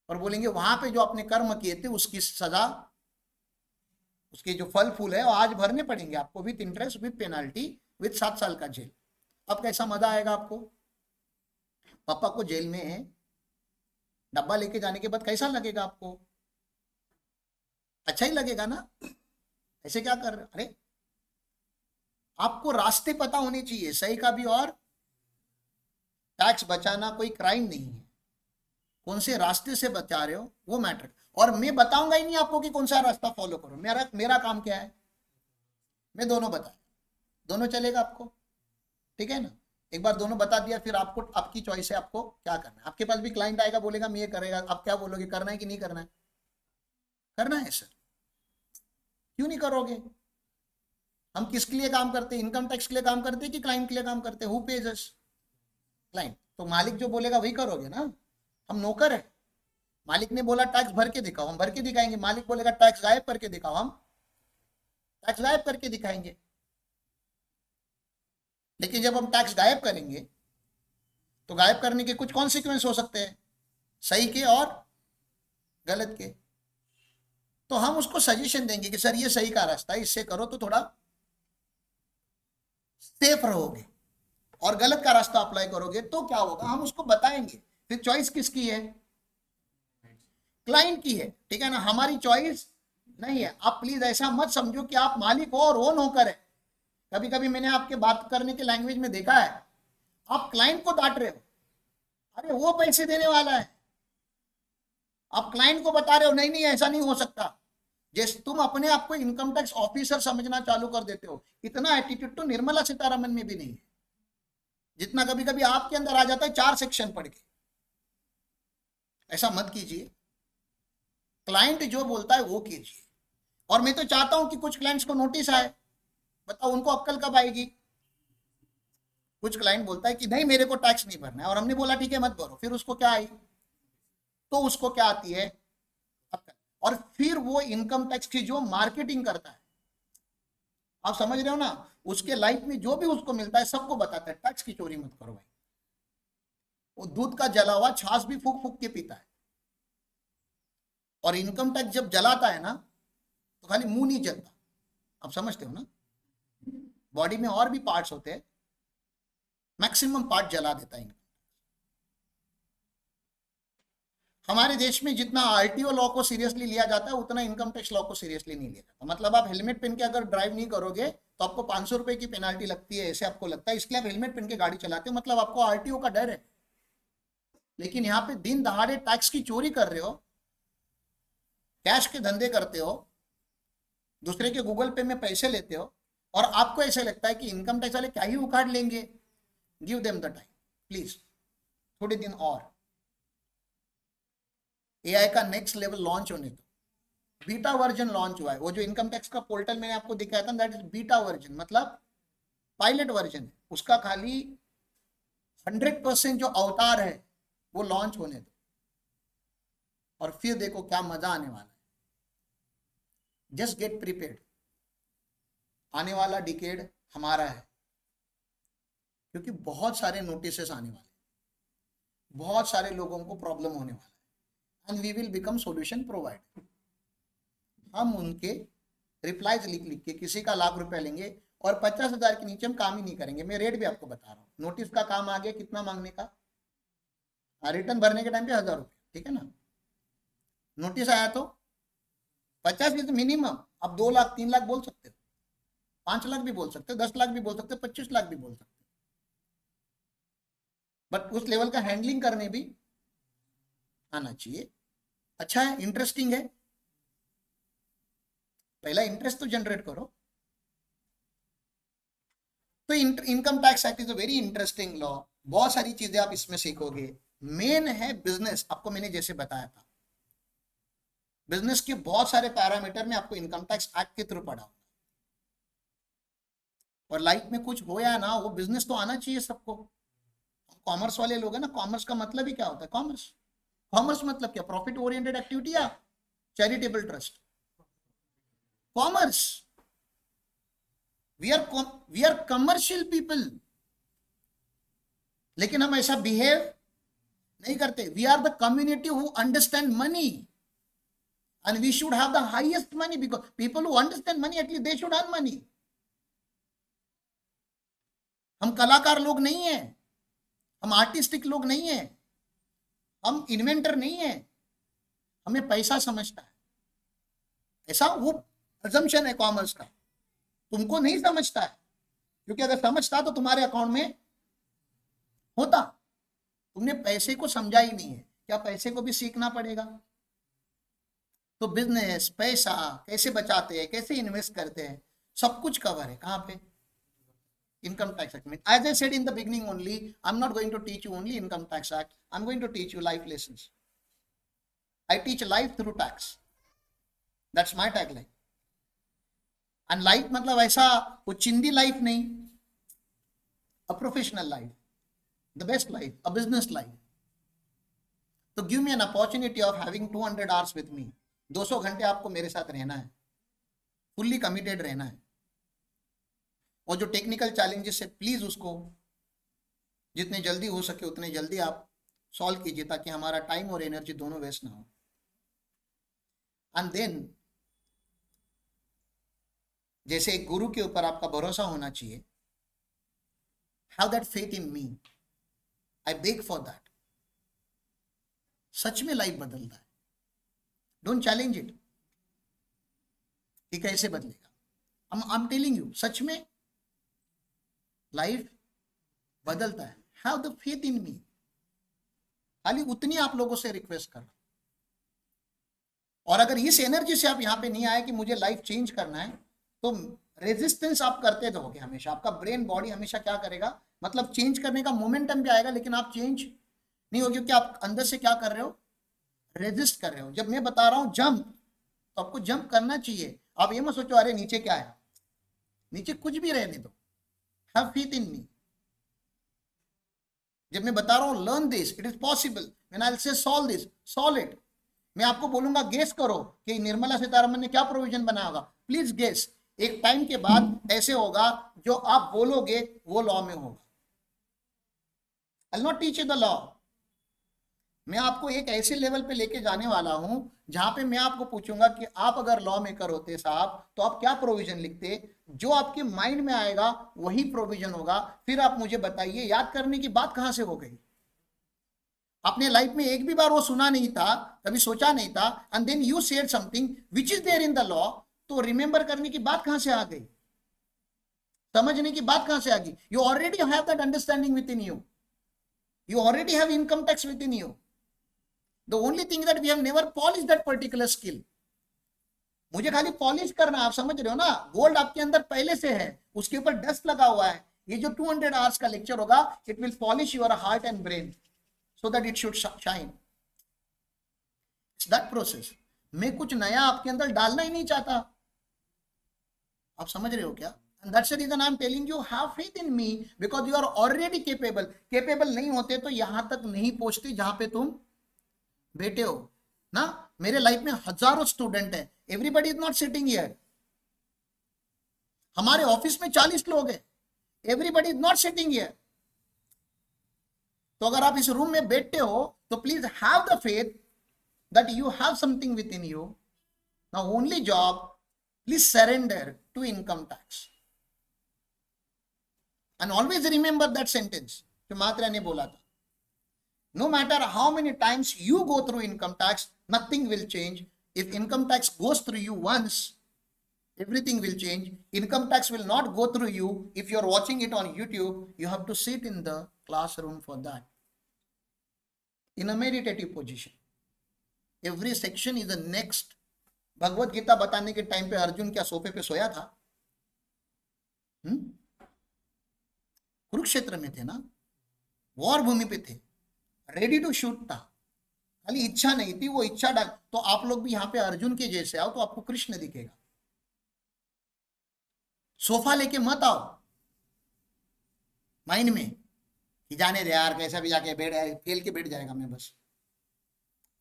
और बोलेंगे वहां पे जो आपने कर्म किए थे उसकी सजा, उसके जो फल फूल है वो आज भरने पड़ेंगे आपको, with interest, with penalty, with 7 साल का जेल। अब कैसा मजा आएगा आपको? पापा को जेल में डब्बा लेके जाने के बाद कैसा लगेगा आपको? अच्छा ही लगेगा ना। ऐसे क्या कर रहे? अरे आपको रास्ते पता होने चाहिए, सही का भी और टैक्स बचाना कोई क्राइम नहीं है, कौन से रास्ते से बचा रहे हो वो मैटर। और मैं बताऊंगा ही नहीं आपको कि कौन सा रास्ता फॉलो करो, मेरा काम क्या है, मैं दोनों बताया, दोनों चलेगा आपको, ठीक है ना। एक बार दोनों बता दिया, फिर आपको, आपकी चॉइस है आपको क्या करना है। आपके पास भी क्लाइंट आएगा, बोलेगा मैं ये करेगा, आप क्या बोलोगे, करना है कि नहीं करना है? करना है सर, क्यों नहीं करोगे? हम किसके लिए काम करते हैं? इनकम टैक्स के लिए काम करते हैं कि क्लाइंट के लिए काम करते हैं? Who page us? क्लाइंट। तो मालिक जो बोलेगा वही करोगे ना, हम नौकर है। मालिक ने बोला टैक्स भर के दिखाओ, हम भर के दिखाएंगे। मालिक बोलेगा टैक्स गायब करके दिखाओ, हम टैक्स गायब करके दिखाएंगे। लेकिन जब हम टैक्स गायब करेंगे तो गायब करने के कुछ कॉन्सिक्वेंस हो सकते हैं, सही के और गलत के। तो हम उसको सजेशन देंगे कि सर ये सही का रास्ता है, इससे करो तो थोड़ा सेफ रहोगे, और गलत का रास्ता अप्लाई करोगे तो क्या होगा, हम उसको बताएंगे। फिर चॉइस किसकी है? क्लाइंट की है, ठीक है ना, हमारी चॉइस नहीं है। आप प्लीज ऐसा मत समझो कि आप मालिक हो और वो नौकर है। कभी कभी मैंने आपके बात करने के लैंग्वेज में देखा है, आप क्लाइंट को डांट रहे हो, अरे वो पैसे देने वाला है, आप क्लाइंट को बता रहे हो नहीं नहीं ऐसा नहीं हो सकता। जैसे तुम अपने आप को इनकम टैक्स ऑफिसर समझना चालू कर देते हो, इतना एटीट्यूड तो निर्मला सीतारमन में भी नहीं है जितना कभी कभी आपके अंदर आ जाता है 4 सेक्शन पढ़ के। ऐसा मत कीजिए, क्लाइंट जो बोलता है वो कीजिए। और मैं तो चाहता हूं कि कुछ क्लाइंट्स को नोटिस आए, बताओ उनको अक्कल कब आएगी? कुछ क्लाइंट बोलता है कि नहीं मेरे को टैक्स नहीं भरना है, और हमने बोला ठीक है मत भरो, फिर उसको क्या आई? तो उसको क्या आती है? अक्कल। और फिर वो इनकम टैक्स की जो मार्केटिंग करता है, आप समझ रहे हो ना, उसके लाइफ में जो भी उसको मिलता है सबको बताता है टैक्स की चोरी मत करो भाई। वो दूध का जला हुआ छाछ भी फूक फूक के पीता है। और इनकम टैक्स जब जलाता है ना तो खाली मुंह नहीं जलता, आप समझते हो ना, बॉडी में और भी पार्ट्स होते हैं, मैक्सिमम पार्ट जला देता है। हमारे देश में जितना आरटीओ लॉ को सीरियसली लिया जाता है उतना इनकम टैक्स लॉ को सीरियसली नहीं लिया जाता। मतलब आप हेलमेट पहन के अगर ड्राइव नहीं करोगे तो आपको 500 रुपए की पेनाल्टी लगती है, ऐसे आपको लगता है, इसलिए आप हेलमेट पहन के गाड़ी चलाते हो, मतलब आपको आरटीओ का डर है। लेकिन यहाँ पे दिन दहाड़े टैक्स की चोरी कर रहे हो, कैश के धंधे करते हो, दूसरे के गूगल पे में पैसे लेते हो, और आपको ऐसे लगता है कि इनकम टैक्स वाले क्या ही उखाड़ लेंगे। Give them the time please, थोड़े दिन और। एआई का नेक्स्ट लेवल लॉन्च होने दो, बीटा वर्जन लॉन्च हुआ है। वो जो इनकम टैक्स का पोर्टल मैंने आपको दिखाया था, दैट इज बीटा वर्जन, मतलब पायलट वर्जन है उसका। खाली 100% जो अवतार है वो लॉन्च होने दो, और फिर देखो क्या मजा आने वाला है। जस्ट गेट प्रिपेयर्ड, आने वाला डिकेड हमारा है, क्योंकि बहुत सारे नोटिसेस आने वाले, बहुत सारे लोगों को प्रॉब्लम होने वाला है, and we will become solution provider. हम उनके रिप्लाईज लिख लिख के किसी का ₹1,00,000 लेंगे, और 50,000 के नीचे हम काम ही नहीं करेंगे। मैं रेट भी आपको बता रहा हूँ, नोटिस का काम आ गया कितना मांगने का, रिटर्न भरने के टाइम पे ₹1,000, ठीक है ना। नोटिस आया तो 50 इज मिनिमम। आप 2 लाख 3 लाख बोल सकते हो, 5 लाख भी बोल सकते हो, 10 लाख भी बोल सकते हो, 25 लाख भी बोल सकते हो, बट उस लेवल का हैंडलिंग करने भी आना चाहिए। अच्छा है, इंटरेस्टिंग है, पहला इंटरेस्ट तो जनरेट करो। तो income tax act is a very interesting law, बहुत सारी चीजें आप इसमें सीखोगे। मेन है बिजनेस, आपको मैंने जैसे बताया था, बिजनेस के बहुत सारे पैरामीटर में आपको इनकम टैक्स एक्ट के थ्रू पढ़ा। और लाइफ में कुछ हो या ना हो, बिजनेस तो आना चाहिए सबको। कॉमर्स वाले लोग हैं ना, कॉमर्स का मतलब ही क्या होता है? कॉमर्स। कॉमर्स मतलब क्या? प्रॉफिट ओरिएंटेड एक्टिविटी या charitable trust? Commerce. We are commercial people, लेकिन हम ऐसा बिहेव नहीं करते। We are the community who understand money, and we should have the highest money, because people who understand money, at least they should earn money. हम कलाकार लोग नहीं हैं, हम आर्टिस्टिक लोग नहीं हैं, हम इन्वेंटर नहीं हैं, हमें पैसा समझता है, ऐसा वो अजम्पशन है कॉमर्स का। तुमको नहीं समझता है, क्योंकि अगर समझता तो तुम्हारे अकाउंट में होता। तुमने पैसे को समझा ही नहीं है। क्या पैसे को भी सीखना पड़ेगा? तो बिजनेस, पैसा कैसे बचाते हैं, कैसे इन्वेस्ट करते हैं, सब कुछ कवर है कहाँ पे? Income Tax Act में. As I said in the beginning only, I'm not going to teach you only Income Tax Act. I'm going to teach you life lessons. I teach life through tax. That's my tagline. And life मतलब ऐसा वो चिंदी life नहीं, a professional life, the best life, a business life. तो give me an opportunity of having 200 hours with me. 200 घंटे आपको मेरे साथ रहना है, फुल्ली कमिटेड रहना है, और जो टेक्निकल चैलेंजेस है प्लीज उसको जितने जल्दी हो सके उतने जल्दी आप सॉल्व कीजिए, ताकि हमारा टाइम और एनर्जी दोनों वेस्ट ना हो. एंड देन जैसे एक गुरु के ऊपर आपका भरोसा होना चाहिए, have that faith in me, I beg for that. सच में लाइफ बदलता है, डोंट चैलेंज इट कि कैसे बदलेगा. आई एम टेलिंग यू, सच में लाइफ बदलता है. हैव द फेथ इन मी. खाली उतनी आप लोगों से रिक्वेस्ट कर. और अगर इस एनर्जी से आप यहां पे नहीं आए कि मुझे लाइफ चेंज करना है, तो रेजिस्टेंस आप करते रहोगे हमेशा. आपका ब्रेन बॉडी हमेशा क्या करेगा, मतलब चेंज करने का मोमेंटम भी आएगा, लेकिन आप चेंज नहीं हो, क्योंकि आप अंदर से क्या कर रहे हो, रेजिस्ट कर रहे हो. जब मैं बता रहा हूं जंप, तो आपको जंप करना चाहिए. आप ये मत सोचो अरे नीचे क्या है, नीचे कुछ भी रहने दो. हैव फेथ इन मी. जब मैं बता रहा हूं learn this, it is possible. When I will say solve this, solve it. मैं आपको बोलूंगा गेस करो कि निर्मला सीतारमण ने क्या प्रोविजन बनाया होगा. Please guess. एक टाइम के बाद ऐसे होगा जो आप बोलोगे वो लॉ में होगा. I will not teach you the law. मैं आपको एक ऐसे लेवल पे लेके जाने वाला हूं जहां पे मैं आपको पूछूंगा कि आप अगर लॉ मेकर होते साहब, तो आप क्या प्रोविजन लिखते. जो आपके माइंड में आएगा वही प्रोविजन होगा. फिर आप मुझे बताइए याद करने की बात कहां से हो गई. अपने लाइफ में एक भी बार वो सुना नहीं था, कभी सोचा नहीं था, and then you said something which is there in the law. तो रिमेंबर करने की बात कहां से आ गई, समझने की बात कहां से आ गई. You already have that understanding with in you. You already have income tax with in you. The only thing that we have never polished that particular skill. मुझे खाली पॉलिश करना, आप समझ रहे हो ना. गोल्ड आपके अंदर पहले से है, उसके ऊपर डस्ट लगा हुआ है. ये जो 200 आवर्स का लेक्चर होगा, it will polish your heart and brain so that it should shine. It's that process. मैं कुछ नया आपके अंदर डालना ही नहीं चाहता. आप समझ रहे हो क्या? And that's the reason I'm telling you have faith in me, because you are already capable. Capable नहीं होते तो यहां तक नहीं पहुंचते जहां पे तुम बैठे हो ना. मेरे लाइफ में हजारों स्टूडेंट है. Everybody is not sitting here. हमारे ऑफिस में 40 लोग हैं. Everybody is not sitting here. तो अगर आप इस रूम में बैठते हो तो please have the faith that you have something within you. Now only job, please surrender to income tax. And always remember that sentence जो मात्रा ने बोला था. No matter how many times you go through income tax, nothing will change. If income tax goes through you once, everything will change. Income tax will not go through you if you're watching it on YouTube. You have to sit in the classroom for that. In a meditative position. Every section is the next. Bhagavad Gita बताने के time पे अर्जुन क्या सोफे पे सोया था? कुरुक्षेत्र में थे ना, वॉर भूमि पे थे, रेडी टू शूट था. खाली इच्छा नहीं थी, वो इच्छा डाल. तो आप लोग भी यहाँ पे अर्जुन के जैसे आओ तो आपको कृष्ण दिखेगा. सोफा लेके मत आओ माइंड में कि जाने दे यार, कैसा भी जाके बैठ फेल के बैठ जाएगा मैं बस.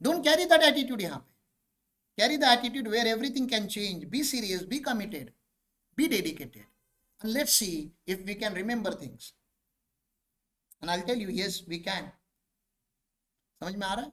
Don't carry that attitude. यहाँ पे carry the attitude where everything can change. Be serious, be committed, be dedicated, and let's see if we can remember things. And I will tell you, yes we can. समझ में आ रहा है?